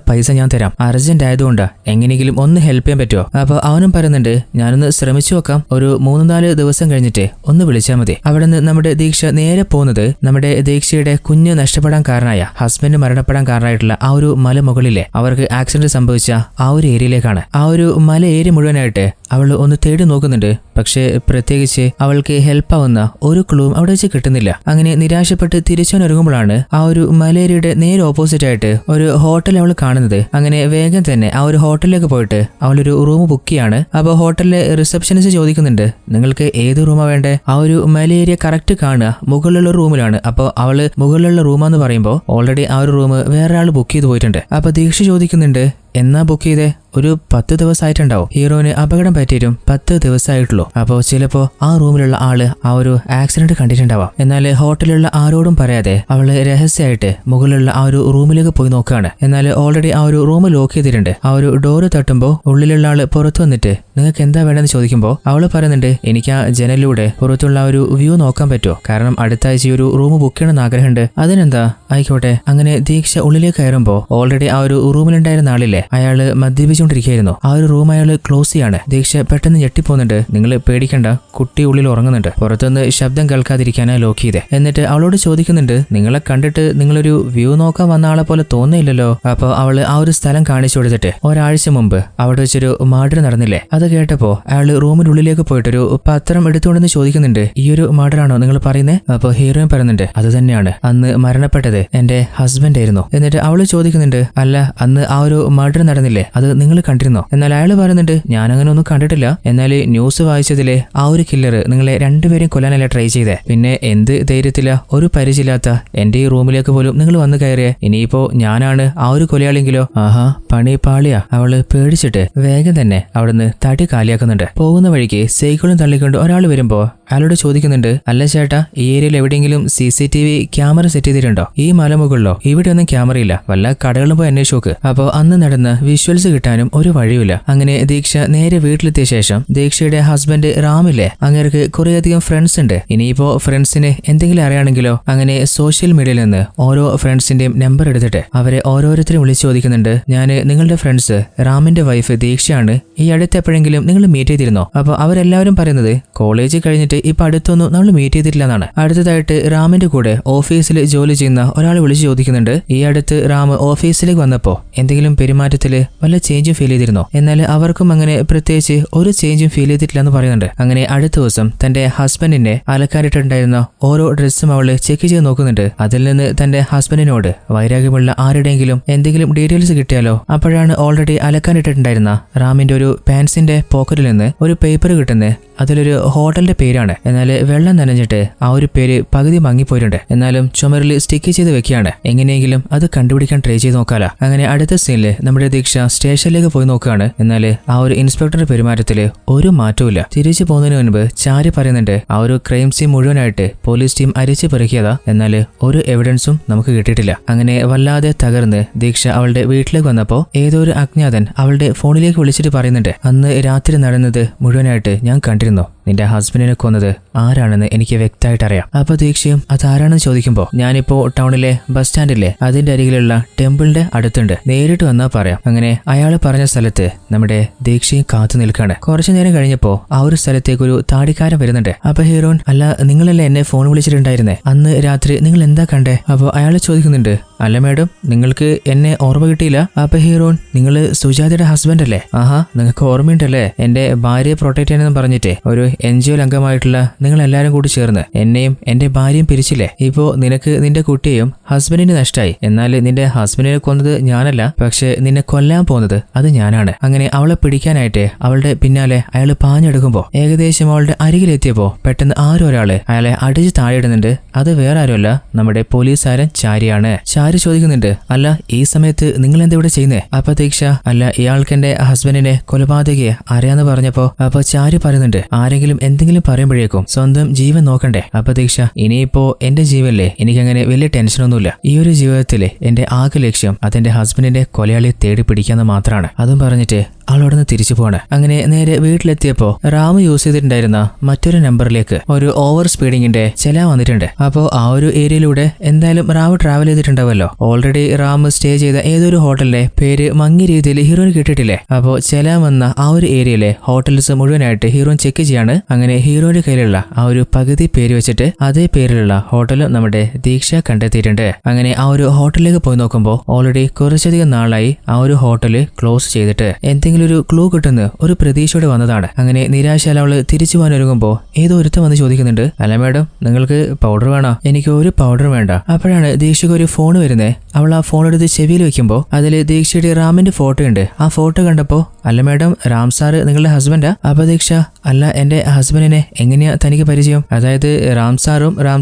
A: പൈസ ഞാൻ തരാം, അർജന്റ് ആയതുകൊണ്ടാ, എങ്ങനെയെങ്കിലും ഒന്ന് ഹെൽപ്പ് ചെയ്യാൻ പറ്റുമോ? അപ്പൊ അവനും പറയുന്നുണ്ട് ഞാനൊന്ന് ശ്രമിച്ചു നോക്കാം, ഒരു 3-4 ദിവസം കഴിഞ്ഞിട്ട് ഒന്ന് വിളിച്ചാൽ മതി. അവിടെ നിന്ന് നമ്മുടെ ദീക്ഷ നേരെ പോകുന്നത് നമ്മുടെ ദീക്ഷയുടെ കുഞ്ഞ് നഷ്ടപ്പെടാൻ കാരണമായ ഹസ്ബൻഡ് മരണപ്പെടാൻ കാരണമായിട്ടുള്ള ആ ഒരു മലമുകളിലെ അവർക്ക് ആക്സിഡന്റ് സംഭവിച്ച ആ ഒരു ഏരിയയിലേക്കാണ്. ആ ഒരു മല ഏരിയ മുഴുവനായിട്ട് അവൾ ഒന്ന് തേടി നോക്കുന്നുണ്ട്. പക്ഷേ പ്രത്യേകിച്ച് അവൾക്ക് ഹെൽപ്പ് ആവുന്ന ഒരു ക്ലൂവും അവിടെ വെച്ച് കിട്ടുന്നില്ല. അങ്ങനെ നിരാശപ്പെട്ട് തിരിച്ചൊരുങ്ങുമ്പോഴാണ് ആ ഒരു മലേരിയുടെ നേരെ ഓപ്പോസിറ്റ് ആയിട്ട് ഒരു ഹോട്ടൽ അവൾ കാണുന്നത്. അങ്ങനെ വേഗം തന്നെ ആ ഒരു ഹോട്ടലിലേക്ക് പോയിട്ട് അവളൊരു റൂം ബുക്ക് ചെയ്യാണ്. അപ്പോൾ ഹോട്ടലിലെ റിസപ്ഷനിസ്റ്റ് ചോദിക്കുന്നുണ്ട് നിങ്ങൾക്ക് ഏത് റൂമാ വേണ്ടേ? ആ ഒരു മലേരിയ കറക്റ്റ് കാണുക മുകളിലുള്ള റൂമിലാണ്. അപ്പോൾ അവള് മുകളിലുള്ള റൂമാന്ന് പറയുമ്പോൾ ഓൾറെഡി ആ ഒരു റൂം വേറെ ആൾ ബുക്ക് ചെയ്ത് പോയിട്ടുണ്ട്. അപ്പൊ ദീക്ഷ ചോദിക്കുന്നുണ്ട് എന്നാ ബുക്ക് ചെയ്തേ? ഒരു 10 ദിവസമായിട്ടുണ്ടാവും. ഹീറോയിന് അപകടം പറ്റിയിട്ടും 10 ദിവസമായിട്ടുള്ളൂ. അപ്പോൾ ചിലപ്പോ ആ റൂമിലുള്ള ആള് ആ ഒരു ആക്സിഡന്റ് കണ്ടിട്ടുണ്ടാവാം. എന്നാൽ ഹോട്ടലിലുള്ള ആരോടും പറയാതെ അവള് രഹസ്യമായിട്ട് മുകളിലുള്ള ആ ഒരു റൂമിലേക്ക് പോയി നോക്കുകയാണ്. എന്നാൽ ഓൾറെഡി ആ ഒരു റൂം ലോക്ക് ചെയ്തിട്ടുണ്ട്. ആ ഒരു ഡോറ് തട്ടുമ്പോൾ ഉള്ളിലുള്ള ആള് പുറത്തു വന്നിട്ട് നിങ്ങൾക്ക് എന്താ വേണമെന്ന് ചോദിക്കുമ്പോൾ അവള് പറയുന്നുണ്ട് എനിക്ക് ആ ജനലിലൂടെ പുറത്തുള്ള ആ ഒരു വ്യൂ നോക്കാൻ പറ്റുമോ? കാരണം അടുത്ത ആഴ്ച ഒരു റൂം ബുക്ക് ചെയ്യണമെന്ന് ആഗ്രഹമുണ്ട്. അതിനെന്താ ആയിക്കോട്ടെ. അങ്ങനെ ദീക്ഷ ഉള്ളിലേക്ക് കയറുമ്പോൾ ഓൾറെഡി ആ ഒരു റൂമിലുണ്ടായിരുന്ന ആളില്ലേ അയാള് മദ്യപിച്ചുകൊണ്ടിരിക്കുകയായിരുന്നു. ആ ഒരു റൂം അയാള് ക്ലോസ് ചെയ്യാണ്. ദീക്ഷ പെട്ടെന്ന് ഞെട്ടിപ്പോകുന്നുണ്ട്. നിങ്ങൾ പേടിക്കണ്ട, കുട്ടി ഉള്ളിൽ ഉറങ്ങുന്നുണ്ട്, പുറത്തുനിന്ന് ശബ്ദം കേൾക്കാതിരിക്കാനാ ലോക്ക് ചെയ്തേ. എന്നിട്ട് അവളോട് ചോദിക്കുന്നുണ്ട് നിങ്ങളെ കണ്ടിട്ട് നിങ്ങളൊരു വ്യൂ നോക്കാൻ വന്ന ആളെ പോലെ തോന്നിയില്ലല്ലോ. അപ്പൊ അവള് ആ ഒരു സ്ഥലം കാണിച്ചു കൊടുത്തിട്ട് ഒരാഴ്ച മുമ്പ് അവിടെ വെച്ചൊരു മർഡർ നടന്നില്ലേ, അത് കേട്ടപ്പോ അയാള് റൂമിനുള്ളിലേക്ക് പോയിട്ടൊരു പത്രം എടുത്തുകൊണ്ടെന്ന് ചോദിക്കുന്നുണ്ട് ഈ ഒരു മർഡർ ആണോ നിങ്ങൾ പറയുന്നേ? അപ്പൊ ഹീറോയിൻ പറയുന്നുണ്ട് അത് തന്നെയാണ്, അന്ന് മരണപ്പെട്ടത് എന്റെ ഹസ്ബൻഡ് ആയിരുന്നു. എന്നിട്ട് അവള് ചോദിക്കുന്നുണ്ട് അല്ല അന്ന് ആ ഒരു മർഡർ നടന്നില്ലേ അത് നിങ്ങൾ കണ്ടിരുന്നോ? എന്നാൽ അയാള് പറയുന്നുണ്ട് ഞാൻ അങ്ങനെ ഒന്നും കണ്ടിട്ടില്ല. എന്നാൽ ന്യൂസ് വായിച്ചതിലെ ആ ഒരു കില്ലർ നിങ്ങളെ രണ്ടുപേരും കൊല്ലാനല്ല ട്രൈ ചെയ്തേ. പിന്നെ എന്ത് ധൈര്യത്തില ഒരു പരിചയമില്ലാത്ത എന്റെ ഈ റൂമിലേക്ക് പോലും നിങ്ങൾ വന്നു കയറിയേ. ഇനിയിപ്പോ ഞാനാണ് ആ ഒരു കൊലയാളെങ്കിലോ? ആഹാ പണി പാളിയാ. അവള് പേടിച്ചിട്ട് വേഗം തന്നെ അവിടുന്ന് തടി കാലിയാക്കുന്നുണ്ട്. പോകുന്ന വഴിക്ക് സൈക്കിളും തള്ളിക്കൊണ്ട് ഒരാൾ വരുമ്പോ അയാളോട് ചോദിക്കുന്നുണ്ട് അല്ല ചേട്ടാ ഈ ഏരിയയിൽ എവിടെയെങ്കിലും CCTV ക്യാമറ സെറ്റ് ചെയ്തിട്ടുണ്ടോ? ഈ മലമുകളിലോ? ഇവിടെ ഒന്നും ക്യാമറയില്ല, വല്ല കടകളും പോയി അന്വേഷിച്ച് നോക്ക്. അപ്പൊ അന്ന് നടന്ന വിഷ്വൽസ് കിട്ടാനും ഒരു വഴിയില്ല. അങ്ങനെ ദീക്ഷ നേരെ വീട്ടിലെത്തിയ ശേഷം ദീക്ഷയുടെ ഹസ്ബൻഡ് റാമില്ലേ അങ്ങേർക്ക് കുറേയധികം ഫ്രണ്ട്സ് ഉണ്ട്. ഇനിയിപ്പോ ഫ്രണ്ട്സിന് എന്തെങ്കിലും അറിയാണെങ്കിലോ അങ്ങനെ സോഷ്യൽ മീഡിയയിൽ നിന്ന് ഓരോ ഫ്രണ്ട്സിന്റെയും നമ്പർ എടുത്തിട്ട് അവരെ ഓരോരുത്തരും വിളിച്ചു ചോദിക്കുന്നുണ്ട് ഞാന് നിങ്ങളുടെ ഫ്രണ്ട്സ് റാമിന്റെ വൈഫ് ദീക്ഷയാണ്, ഈ അടുത്ത് എപ്പോഴെങ്കിലും നിങ്ങൾ മീറ്റ് ചെയ്തിരുന്നോ? അപ്പൊ അവരെല്ലാവരും പറയുന്നത് കോളേജ് കഴിഞ്ഞിട്ട് ഇപ്പൊ അടുത്തൊന്നും നമ്മൾ മീറ്റ് ചെയ്തിട്ടില്ല എന്നാണ്. അടുത്തതായിട്ട് റാമിന്റെ കൂടെ ഓഫീസിൽ ജോലി ചെയ്യുന്ന ഒരാൾ വിളിച്ചു ചോദിക്കുന്നുണ്ട് ഈ അടുത്ത് റാം ഓഫീസിലേക്ക് വന്നപ്പോ എന്തെങ്കിലും പെരുമാറ്റത്തില് വല്ല ചേഞ്ചും ഫീൽ ചെയ്തിരുന്നോ? എന്നാൽ അവർക്കും അങ്ങനെ പ്രത്യേകിച്ച് ഒരു ചേഞ്ചും ഫീൽ ചെയ്തിട്ടില്ല എന്ന് പറയുന്നുണ്ട്. അങ്ങനെ അടുത്ത ദിവസം തന്റെ ഹസ്ബൻഡിന്റെ അലക്കാനിട്ടുണ്ടായിരുന്ന ഓരോ ഡ്രസ്സും അവള് ചെക്ക് ചെയ്ത് നോക്കുന്നുണ്ട്. അതിൽ നിന്ന് തന്റെ ഹസ്ബൻഡിനോട് വൈരാഗ്യമുള്ള ആരുടെയെങ്കിലും എന്തെങ്കിലും ഡീറ്റെയിൽസ് കിട്ടിയാലോ? അപ്പോഴാണ് ഓൾറെഡി അലക്കാനിട്ടുണ്ടായിരുന്ന റാമിന്റെ ഒരു പാൻസിന്റെ പോക്കറ്റിൽ നിന്ന് ഒരു പേപ്പർ കിട്ടുന്നത്. അതിലൊരു ഹോട്ടലിന്റെ പേരാണ്. എന്നാൽ വെള്ളം നനഞ്ഞിട്ട് ആ ഒരു പേര് പകുതി മങ്ങിപ്പോയിട്ടുണ്ട്. എന്നാലും ചുമരിൽ സ്റ്റിക്ക് ചെയ്ത് വെക്കുകയാണ്. എങ്ങനെയെങ്കിലും അത് കണ്ടുപിടിക്കാൻ ട്രൈ ചെയ്ത് നോക്കാല. അങ്ങനെ അടുത്ത സീനില് നമ്മുടെ ദീക്ഷ സ്റ്റേഷനിലേക്ക് പോയി നോക്കുകയാണ്. എന്നാൽ ആ ഒരു ഇൻസ്പെക്ടറുടെ പെരുമാറ്റത്തില് ഒരു മാറ്റവും. തിരിച്ചു പോകുന്നതിന് മുൻപ് ചാരി പറയുന്നുണ്ട് ആ ഒരു ക്രൈം സീൻ മുഴുവനായിട്ട് പോലീസ് ടീം അരിച്ചു പെറുക്കിയതാ, എന്നാൽ ഒരു എവിഡൻസും നമുക്ക് കിട്ടിയിട്ടില്ല. അങ്ങനെ വല്ലാതെ തകർന്ന് ദീക്ഷ അവളുടെ വീട്ടിലേക്ക് വന്നപ്പോ ഏതോ ഒരു അജ്ഞാതൻ അവളുടെ ഫോണിലേക്ക് വിളിച്ചിട്ട് പറയുന്നുണ്ട് അന്ന് രാത്രി നടന്നത് മുഴുവനായിട്ട് ഞാൻ കണ്ടിരുന്നു. നിന്റെ ഹസ്ബൻഡിനെ കൊന്നത് ആരാണെന്ന് എനിക്ക് വ്യക്തമായിട്ട് അറിയാം. അപ്പൊ ദീക്ഷയും അതാരാണെന്ന് ചോദിക്കുമ്പോ ഞാനിപ്പോ ടൗണിലെ ബസ് സ്റ്റാൻഡിലെ അതിന്റെ അരികിലുള്ള ടെമ്പിളിന്റെ അടുത്തുണ്ട്, നേരിട്ട് വന്നാ പറയാം. അങ്ങനെ അയാള് പറഞ്ഞ സ്ഥലത്ത് നമ്മുടെ ദീക്ഷയും കാത്തു നിൽക്കാണ്. കുറച്ചു നേരം കഴിഞ്ഞപ്പോ ആ ഒരു സ്ഥലത്തേക്ക് ഒരു താടിക്കാരൻ വരുന്നുണ്ട്. അപ്പൊ ഹീറോൻ അല്ല നിങ്ങളല്ലേ എന്നെ ഫോൺ വിളിച്ചിട്ടുണ്ടായിരുന്നേ, അന്ന് രാത്രി നിങ്ങൾ എന്താ കണ്ടേ? അപ്പൊ അയാൾ ചോദിക്കുന്നുണ്ട് അല്ല മാഡം നിങ്ങൾക്ക് എന്നെ ഓർമ്മ കിട്ടിയില്ല? അപ്പൊ ഹീറോൻ നിങ്ങൾ സുജാതയുടെ ഹസ്ബൻഡ് അല്ലേ? ആഹാ നിങ്ങൾക്ക് ഓർമ്മയുണ്ടല്ലേ, എന്റെ ഭാര്യയെ പ്രൊട്ടക്ട് ചെയ്യാനെന്ന് പറഞ്ഞിട്ട് ഒരു NGO അംഗമായിട്ടുള്ള നിങ്ങൾ എല്ലാരും കൂടി ചേർന്ന് എന്നെയും എന്റെ ഭാര്യയും പിരിച്ചില്ലേ? ഇപ്പോ നിനക്ക് നിന്റെ കുട്ടിയെയും ഹസ്ബൻഡിനെ നഷ്ടമായി. എന്നാൽ നിന്റെ ഹസ്ബൻഡിനെ കൊന്നത് ഞാനല്ല, പക്ഷെ നിന്നെ കൊല്ലാൻ പോകുന്നത് അത് ഞാനാണ്. അങ്ങനെ അവളെ പിടിക്കാനായിട്ട് അവളുടെ പിന്നാലെ അയാൾ പാഞ്ഞെടുക്കുമ്പോ ഏകദേശം അവളുടെ അരികിലെത്തിയപ്പോ പെട്ടെന്ന് ആരോ ഒരാള് അയാളെ അടിച്ച് താഴെയിടുന്നുണ്ട്. അത് വേറെ ആരുമല്ല, നമ്മുടെ പോലീസുകാരൻ ചാരിയാണ്. ചാരി ചോദിക്കുന്നുണ്ട്, അല്ല ഈ സമയത്ത് നിങ്ങൾ എന്താ ഇവിടെ ചെയ്യുന്നേ? അപ്പൊ ദീക്ഷ, അല്ല ഇയാൾക്ക് എന്റെ ഹസ്ബൻഡിനെ കൊലപാതകയെ അറിയാന്ന് പറഞ്ഞപ്പോ അപ്പൊ ചാരി പറയുന്നുണ്ട്, ആരെങ്കിലും എന്തെങ്കിലും പറയുമ്പോഴേക്കും സ്വന്തം ജീവൻ നോക്കണ്ടേ? അപ്പൊ ദീക്ഷ, ഇനിയിപ്പോ എന്റെ ജീവനിലെ എനിക്കങ്ങനെ വലിയ ടെൻഷനൊന്നുമില്ല. ഈ ഒരു ജീവിതത്തിലെ എന്റെ ആകെ ലക്ഷ്യം അതെന്റെ ഹസ്ബൻഡിന്റെ കൊലയാളിയെ തേടി പിടിക്കാന്ന് മാത്രമാണ്. അതും പറഞ്ഞിട്ട് അവളോട് നിന്ന് തിരിച്ചു പോവാണ്. അങ്ങനെ നേരെ വീട്ടിലെത്തിയപ്പോ റാം യൂസ് ചെയ്തിട്ടുണ്ടായിരുന്ന മറ്റൊരു നമ്പറിലേക്ക് ഒരു ഓവർ സ്പീഡിങ്ങിന്റെ ചെല വന്നിട്ടുണ്ട്. അപ്പോ ആ ഒരു ഏരിയയിലൂടെ എന്തായാലും റാം ട്രാവൽ ചെയ്തിട്ടുണ്ടാവല്ലോ. ഓൾറെഡി റാം സ്റ്റേ ചെയ്ത ഏതൊരു ഹോട്ടലിലെ പേര് മങ്ങിയ രീതിയിൽ ഹീറോയിന് കിട്ടിയിട്ടില്ലേ? അപ്പോ ചെല വന്ന ആ ഒരു ഏരിയയിലെ ഹോട്ടൽസ് മുഴുവനായിട്ട് ഹീറോയിൻ ചെക്ക് ചെയ്യാണ്. അങ്ങനെ ഹീറോയിന്റെ കയ്യിലുള്ള ആ ഒരു പകുതി പേര് വെച്ചിട്ട് അതേ പേരിലുള്ള ഹോട്ടലും നമ്മുടെ ദീക്ഷ കണ്ടെത്തിയിട്ടുണ്ട്. അങ്ങനെ ആ ഒരു ഹോട്ടലിലേക്ക് പോയി നോക്കുമ്പോൾ ഓൾറെഡി കുറച്ചധികം നാളായി ആ ഒരു ഹോട്ടല് ക്ലോസ് ചെയ്തിട്ട് എന്തെങ്കിലും ഒരു ക്ലൂ കിട്ടുന്ന ഒരു പ്രതീക്ഷയോടെ വന്നതാണ്. അങ്ങനെ നിരാശയാൽ അവള് തിരിച്ചു പോകാൻ ഒരുങ്ങുമ്പോ ഏതോ ഒരുത്തം വന്ന് ചോദിക്കുന്നുണ്ട്, അല്ല മാഡം നിങ്ങൾക്ക് പൗഡർ വേണോ? എനിക്ക് ഒരു പൗഡർ വേണ്ട. അപ്പോഴാണ് ദീക്ഷയ്ക്ക് ഒരു ഫോൺ വരുന്നത്. അവൾ ആ ഫോൺ എടുത്ത് ചെവിയിൽ വെക്കുമ്പോൾ അതിൽ ദീക്ഷയുടെ റാമിന്റെ ഫോട്ടോ ഉണ്ട്. ആ ഫോട്ടോ കണ്ടപ്പോ, അല്ല മാഡം റാം സാറ് നിങ്ങളുടെ ഹസ്ബൻഡാ? അപ്പൊ ദീക്ഷ, അല്ല എന്റെ ഹസ്ബൻഡിനെ എങ്ങനെയാ തനിക്ക് പരിചയം? അതായത് റാം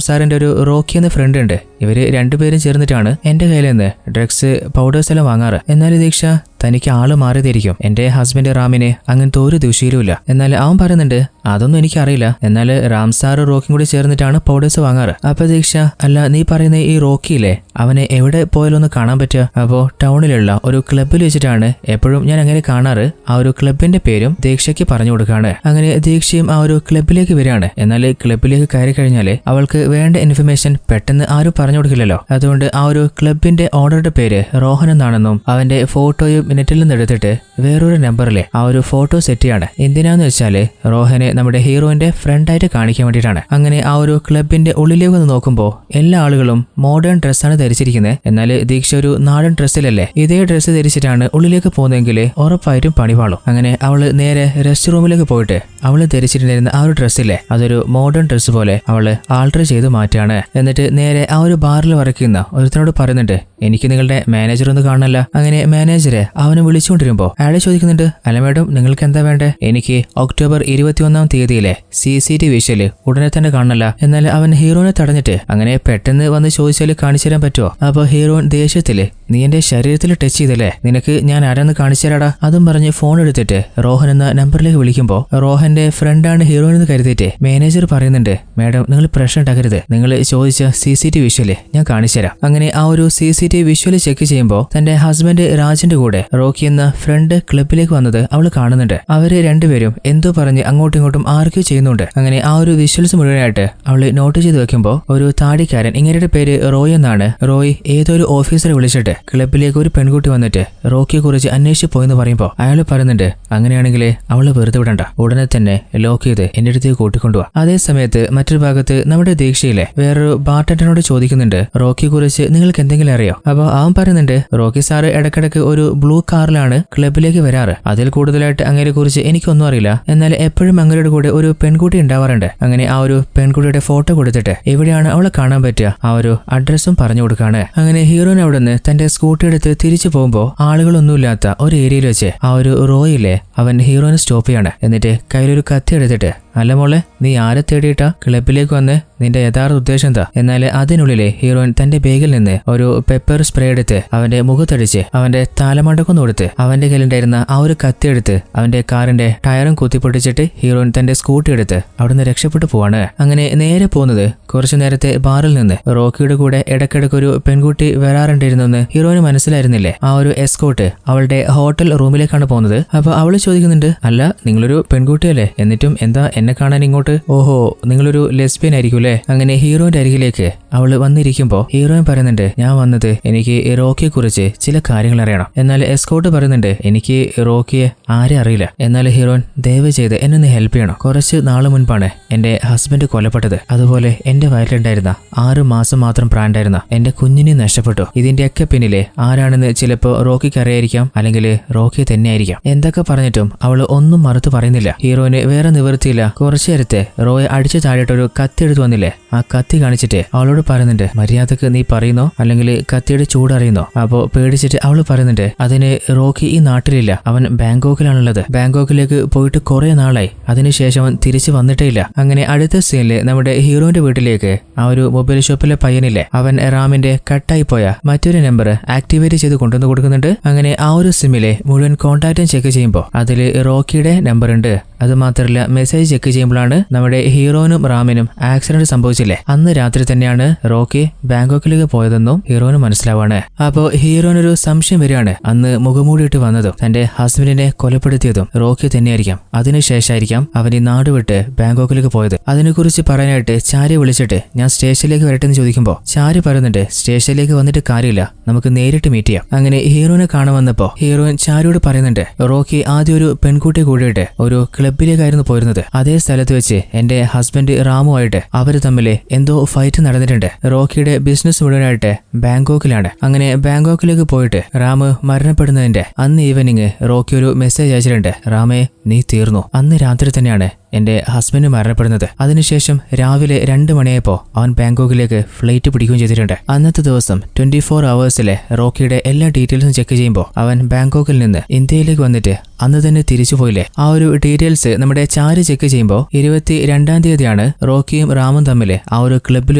A: സാറിന്റെ ഒരു റോക്കി എന്ന ഫ്രണ്ട് ഉണ്ട്. ഇവര് രണ്ടുപേരും ചേർന്നിട്ടാണ് എന്റെ കയ്യിൽ നിന്ന് ഡ്രഗ്സ് പൗഡേഴ്സ് എല്ലാം വാങ്ങാറ്. എന്നാൽ ദീക്ഷ, തനിക്ക് ആള് മാറിയതായിരിക്കും. എന്റെ ഹസ്ബൻഡ് റാമിനെ അങ്ങനത്തെ ഒരു ദുശീലവുമില്ല. എന്നാൽ അവൻ പറയുന്നുണ്ട്, അതൊന്നും എനിക്കറിയില്ല. എന്നാൽ റാം സാറ് റോക്കിയും കൂടി ചേർന്നിട്ടാണ് പൗഡേഴ്സ് വാങ്ങാറ്. അപ്പൊ ദീക്ഷ, അല്ല നീ പറയുന്ന ഈ റോക്കിയില്ലേ, അവനെ എവിടെ പോയാലൊന്ന് കാണാൻ പറ്റുക? അപ്പോ ടൗണിലുള്ള ഒരു ക്ലബ്ബിൽ വെച്ചിട്ടാണ് എപ്പോഴും ഞാൻ അങ്ങനെ കാണാറ്. ആ ഒരു ക്ലബിന്റെ പേരും ദീക്ഷയ്ക്ക് പറഞ്ഞു കൊടുക്കാണ്. അങ്ങനെ ദീക്ഷയും ആ ഒരു ക്ലബിലേക്ക് വരികയാണ്. എന്നാൽ ക്ലബിലേക്ക് കയറി കഴിഞ്ഞാല് അവൾക്ക് വേണ്ട ഇൻഫർമേഷൻ പെട്ടെന്ന് ആരും പറഞ്ഞു കൊടുക്കില്ലല്ലോ. അതുകൊണ്ട് ആ ഒരു ക്ലബിന്റെ ഓണറുടെ പേര് റോഹൻ എന്നാണെന്നും അവന്റെ ഫോട്ടോയും നെറ്റിൽ നിന്ന് എടുത്തിട്ട് വേറൊരു നമ്പറിലെ ആ ഒരു ഫോട്ടോ സെറ്റ് ചെയ്യാണ്. എന്തിനാന്ന് വെച്ചാല് റോഹനെ നമ്മുടെ ഹീറോയിന്റെ ഫ്രണ്ടായിട്ട് കാണിക്കാൻ വേണ്ടിയിട്ടാണ്. അങ്ങനെ ആ ഒരു ക്ലബിന്റെ ഉള്ളിലേക്ക് ഒന്ന് നോക്കുമ്പോൾ എല്ലാ ആളുകളും മോഡേൺ ഡ്രസ്സാണ് ധരിച്ചിരിക്കുന്നത്. എന്നാൽ ദീക്ഷ ഒരു നാടൻ ഡ്രസ്സിലല്ലേ. ഇതേ ഡ്രസ്സ് ധരിച്ചിട്ടാണ് ഉള്ളിലേക്ക് പോകുന്നതെങ്കിൽ ഉറപ്പായിട്ടും പണിവാളും. അങ്ങനെ അവള് നേരെ റെസ്റ്റ് റൂമിലേക്ക് പോയിട്ട് അവള് ധരിച്ചിട്ടുണ്ടായിരുന്ന ആ ഒരു ഡ്രസ്സില്ലേ, അതൊരു മോഡേൺ ഡ്രസ്സ് പോലെ അവള് ആൾട്ടർ ചെയ്ത് മാറ്റാണ്. എന്നിട്ട് നേരെ ആ ഒരു ബാറിൽ വരയ്ക്കുന്ന ഒരുത്തനോട് പറയുന്നുണ്ട്, എനിക്ക് നിങ്ങളുടെ മാനേജർ ഒന്ന് കാണണല്ല. അങ്ങനെ മാനേജറെ അവനെ വിളിച്ചുകൊണ്ടിരുമ്പോ അയാളെ ചോദിക്കുന്നുണ്ട്, അല്ല മാഡം നിങ്ങൾക്ക് എന്താ വേണ്ടേ? എനിക്ക് ഒക്ടോബർ 21 തീയതിയിലെ CCTV വിഷ്വല് ഉടനെ തന്നെ കാണണല്ല. എന്നാൽ അവൻ ഹീറോനെ തടഞ്ഞിട്ട്, അങ്ങനെ പെട്ടെന്ന് വന്ന് ചോദിച്ചാല് കാണിച്ചു തരാൻ പറ്റുമോ? അപ്പൊ ഹീറോൻ ദേഷ്യത്തില്, നീ എന്റെ ശരീരത്തിൽ ടച്ച് ചെയ്തല്ലേ, നിനക്ക് ഞാൻ ആരാന്ന് കാണിച്ചു തരാടാ. അതും പറഞ്ഞ് ഫോൺ എടുത്തിട്ട് റോഹൻ എന്ന നമ്പറിലേക്ക് വിളിക്കുമ്പോ റോഹന്റെ ഫ്രണ്ടാണ് ഹീറോയിൻ എന്ന് കരുതിയിട്ട് മാനേജർ പറയുന്നുണ്ട്, മാഡം നിങ്ങൾ പ്രശ്നം ഉണ്ടാക്കരുത്, നിങ്ങൾ ചോദിച്ച CCTV വിഷ്വല് ഞാൻ കാണിച്ചു തരാം. അങ്ങനെ ആ ഒരു CCTV വിഷ്വല് ചെക്ക് ചെയ്യുമ്പോൾ തന്റെ ഹസ്ബൻഡ് രാജിന്റെ കൂടെ റോക്കി എന്ന ഫ്രണ്ട് ക്ലബിലേക്ക് വന്നത് അവള് കാണുന്നുണ്ട്. അവര് രണ്ടുപേരും എന്തോ പറഞ്ഞ് അങ്ങോട്ടും ഇങ്ങോട്ടും ആർഗ്യൂ ചെയ്യുന്നുണ്ട്. അങ്ങനെ ആ ഒരു വിഷ്വൽസ് മുഴുവനായിട്ട് അവള് നോട്ട് ചെയ്ത് വെക്കുമ്പോൾ ഒരു താടിക്കാരൻ, ഇങ്ങനെയുടെ പേര് റോയ് എന്നാണ്, റോയ് ഏതൊരു ഓഫീസറെ വിളിച്ചിട്ട് ക്ലബിലേക്ക് ഒരു പെൺകുട്ടി വന്നിട്ട് റോക്കിയെ കുറിച്ച് അന്വേഷിച്ച് പോയെന്ന് പറയുമ്പോൾ അയാൾ പറയുന്നുണ്ട്, അങ്ങനെയാണെങ്കിൽ അവള് വെറുതെ വിടണ്ട, ഉടനെ തന്നെ ലോക്ക് ചെയ്ത് എന്റെ അടുത്തേക്ക് കൂട്ടിക്കൊണ്ടുപോവാ. അതേ സമയത്ത് മറ്റൊരു ഭാഗത്ത് നമ്മുടെ ദീക്ഷയിലെ വേറൊരു ബാർട്ടൻഡറിനോട് ചോദിക്കുന്നുണ്ട്, റോക്കിയെ കുറിച്ച് നിങ്ങൾക്ക് എന്തെങ്കിലും അറിയോ? അപ്പൊ അവൻ പറയുന്നുണ്ട്, റോക്കി സാറ് ഇടക്കിടക്ക് ഒരു ബ്ലൂ കാറിലാണ് ക്ലബിലേക്ക് വരാറ്. അതിൽ കൂടുതലായിട്ട് അങ്ങനെ കുറിച്ച് എനിക്കൊന്നും അറിയില്ല. എന്നാൽ എപ്പോഴും അങ്ങയുടെ കൂടെ ഒരു പെൺകുട്ടി ഉണ്ടാവാറുണ്ട്. അങ്ങനെ ആ ഒരു പെൺകുട്ടിയുടെ ഫോട്ടോ കൊടുത്തിട്ട് എവിടെയാണ് അവളെ കാണാൻ പറ്റുക ആ ഒരു അഡ്രസ്സും പറഞ്ഞു കൊടുക്കാണ്. അങ്ങനെ ഹീറോയിൻ അവിടെ നിന്ന് തന്റെ സ്കൂട്ടി എടുത്ത് തിരിച്ചു പോകുമ്പോൾ ആളുകളൊന്നുമില്ലാത്ത ഒരു ഏരിയയിൽ വെച്ച് ആ ഒരു റോയിലെ അവൻ ഹീറോയിനെ സ്റ്റോപ്പ് ചെയ്യാണ്. എന്നിട്ട് കയ്യിലൊരു കത്തി എടുത്തിട്ട്, അല്ല മോളെ നീ ആരെ തേടിയിട്ടാ ക്ലബിലേക്ക് വന്ന്, നിന്റെ യഥാർത്ഥ ഉദ്ദേശം എന്താ? എന്നാൽ അതിനുള്ളിലെ ഹീറോയിൻ തന്റെ ബാഗിൽ നിന്ന് ഒരു പെപ്പർ സ്പ്രേ എടുത്ത് അവന്റെ മുഖത്തടിച്ച് അവന്റെ താലമണ്ടക്കൊന്ന് കൊടുത്ത് അവന്റെ കയ്യിലുണ്ടായിരുന്ന ആ ഒരു കത്തി എടുത്ത് അവന്റെ കാറിന്റെ ടയറും കുത്തിപ്പൊട്ടിച്ചിട്ട് ഹീറോയിൻ തന്റെ സ്കൂട്ടി എടുത്ത് അവിടുന്ന് രക്ഷപ്പെട്ടു പോവാണ്. അങ്ങനെ നേരെ പോകുന്നത് കുറച്ചു നേരത്തെ ബാറിൽ നിന്ന് റോക്കിയുടെ കൂടെ ഇടക്കിടക്ക് ഒരു പെൺകുട്ടി വരാറുണ്ടായിരുന്നെന്ന് ഹീറോയിന് മനസ്സിലായിരുന്നില്ലേ. ആ ഒരു എസ്കോട്ട് അവളുടെ ഹോട്ടൽ റൂമിലേക്കാണ് പോകുന്നത്. അപ്പൊ അവള് ചോദിക്കുന്നുണ്ട്, അല്ല നിങ്ങളൊരു പെൺകുട്ടിയല്ലേ, എന്നിട്ടും എന്താ എന്നെ കാണാൻ ഇങ്ങോട്ട്? ഓഹോ നിങ്ങളൊരു ലെസ്ബിയൻ ആയിരിക്കും അല്ലേ? അങ്ങനെ ഹീറോയിന്റെ അരികിലേക്ക് അവള് വന്നിരിക്കുമ്പോൾ ഹീറോയിൻ പറയുന്നുണ്ട് ഞാൻ വന്നത് എനിക്ക് റോക്കിയെ കുറിച്ച് ചില കാര്യങ്ങൾ അറിയണം. എന്നാൽ എസ്കോർട്ട് പറയുന്നുണ്ട് എനിക്ക് റോക്കിയെ ആരെ അറിയില്ല. എന്നാൽ ഹീറോയിൻ ദയവ് ചെയ്ത് എന്നെ ഒന്ന് ഹെൽപ്പ് ചെയ്യണം. കുറച്ച് നാള് മുൻപാണ് എന്റെ ഹസ്ബൻഡ് കൊല്ലപ്പെട്ടത്. അതുപോലെ എന്റെ വയറ്റിലുണ്ടായിരുന്ന 6 മാസം മാത്രം പ്രായമുണ്ടായിരുന്ന എന്റെ കുഞ്ഞിനെ നഷ്ടപ്പെട്ടു. ഇതിന്റെയൊക്കെ പിന്നിലെ ആരാണെന്ന് ചിലപ്പോ റോക്കിക്ക് അറിയായിരിക്കാം, അല്ലെങ്കിൽ റോക്കി തന്നെയായിരിക്കാം. എന്തൊക്കെ പറഞ്ഞിട്ടും അവള് ഒന്നും മറുത്തു പറയുന്നില്ല. ഹീറോയിന് വേറെ നിവൃത്തിയില്ല. കുറച്ചു നേരത്തെ റോയെ അടിച്ചു താഴെയിട്ടൊരു കത്തി എടുത്ത് വന്നില്ലേ, ആ കത്തി കാണിച്ചിട്ട് അവളോട് പറയുന്നുണ്ട് മര്യാദക്ക് നീ പറയുന്നോ അല്ലെങ്കിൽ കത്തിയുടെ ചൂടറിയുന്നോ. അപ്പോ പേടിച്ചിട്ട് അവള് പറയുന്നുണ്ട് അതിന് റോക്കി ഈ നാട്ടിലില്ല, അവൻ ബാങ്കോക്കിലാണുള്ളത്. ബാങ്കോക്കിലേക്ക് പോയിട്ട് കുറെ നാളായി, അതിനുശേഷം അവൻ തിരിച്ചു വന്നിട്ടേ ഇല്ല. അങ്ങനെ അടുത്ത സീനില് നമ്മുടെ ഹീറോയിന്റെ വീട്ടിലേക്ക് ആ ഒരു മൊബൈൽ ഷോപ്പിലെ പയ്യനില്ലേ, അവൻ റാമിന്റെ കട്ടായി പോയ മറ്റൊരു നമ്പർ ആക്ടിവേറ്റ് ചെയ്ത് കൊണ്ടുവന്ന് കൊടുക്കുന്നുണ്ട്. അങ്ങനെ ആ ഒരു സിമ്മിലെ മുഴുവൻ കോൺടാക്റ്റും ചെക്ക് ചെയ്യുമ്പോൾ അതില് റോക്കിയുടെ നമ്പർ ഉണ്ട്. അത് മാത്രമല്ല മെസ്സേജ് ചെക്ക് ചെയ്യുമ്പോഴാണ് നമ്മുടെ ഹീറോയിനും റാമിനും ആക്സിഡന്റ് സംഭവിച്ചില്ലേ, അന്ന് രാത്രി തന്നെയാണ് റോക്കി ബാങ്കോക്കിലേക്ക് പോയതെന്നും ഹീറോയിന് മനസ്സിലാവാണ്. അപ്പോ ഹീറോയിനൊരു സംശയം വരികയാണ്, അന്ന് മുഖമൂടിയിട്ട് വന്നതും തന്റെ ഹസ്ബൻഡിനെ കൊലപ്പെടുത്തിയതും റോക്കി തന്നെയായിരിക്കാം. അതിനുശേഷമായിരിക്കാം അവൻ ഈ നാട് വിട്ട് ബാങ്കോക്കിലേക്ക് പോയത്. അതിനെക്കുറിച്ച് പറയാനായിട്ട് ചാരിയെ വിളിച്ചിട്ട് ഞാൻ സ്റ്റേഷനിലേക്ക് വരട്ടെ എന്ന് ചോദിക്കുമ്പോൾ ചാരി പറയുന്നുണ്ട് സ്റ്റേഷനിലേക്ക് വന്നിട്ട് കാര്യമില്ല, നമുക്ക് നേരിട്ട് മീറ്റ് ചെയ്യാം. അങ്ങനെ ഹീറോയിനെ കാണാൻ വന്നപ്പോ ഹീറോയിൻ ചാരിയോട് പറയുന്നുണ്ട് റോക്കി ആദ്യം ഒരു പെൺകുട്ടിയെ കൂടിയിട്ട് ഒരു ക്ലബിലേക്കായിരുന്നു പോയിരുന്നത്. അതേ സ്ഥലത്ത് വെച്ച് എന്റെ ഹസ്ബൻഡ് റാമുമായിട്ട് അവര് തമ്മിൽ എന്തോ ഫൈറ്റ് നടന്നിട്ടുണ്ട്. റോക്കിയുടെ ബിസിനസ് മുഴുവനായിട്ട് ബാങ്കോക്കിലാണ്. അങ്ങനെ ബാങ്കോക്കിലേക്ക് പോയിട്ട് റാം മരണപ്പെടുന്നതിന്റെ അന്ന് ഈവനിങ് റോക്കി ഒരു മെസ്സേജ് അയച്ചിട്ടുണ്ട്, റാമേ നീ തീർന്നു. അന്ന് രാത്രി തന്നെയാണ് എന്റെ ഹസ്ബൻഡ് മരണപ്പെടുന്നത്. അതിനുശേഷം രാവിലെ 2 മണിയായപ്പോ അവൻ ബാങ്കോക്കിലേക്ക് ഫ്ലൈറ്റ് പിടിക്കുകയും ചെയ്തിട്ടുണ്ട്. അന്നത്തെ ദിവസം 24 അവേഴ്സിലെ റോക്കിയുടെ എല്ലാ ഡീറ്റെയിൽസും ചെക്ക് ചെയ്യുമ്പോൾ അവൻ ബാങ്കോക്കിൽ നിന്ന് ഇന്ത്യയിലേക്ക് വന്നിട്ട് അന്ന് തന്നെ തിരിച്ചു പോയില്ലേ. ആ ഒരു ഡീറ്റെയിൽസ് നമ്മുടെ ചാരി ചെക്ക് ചെയ്യുമ്പോൾ 22-ാം തീയതിയാണ് റോക്കിയും റാമും തമ്മിൽ ആ ഒരു ക്ലബിൽ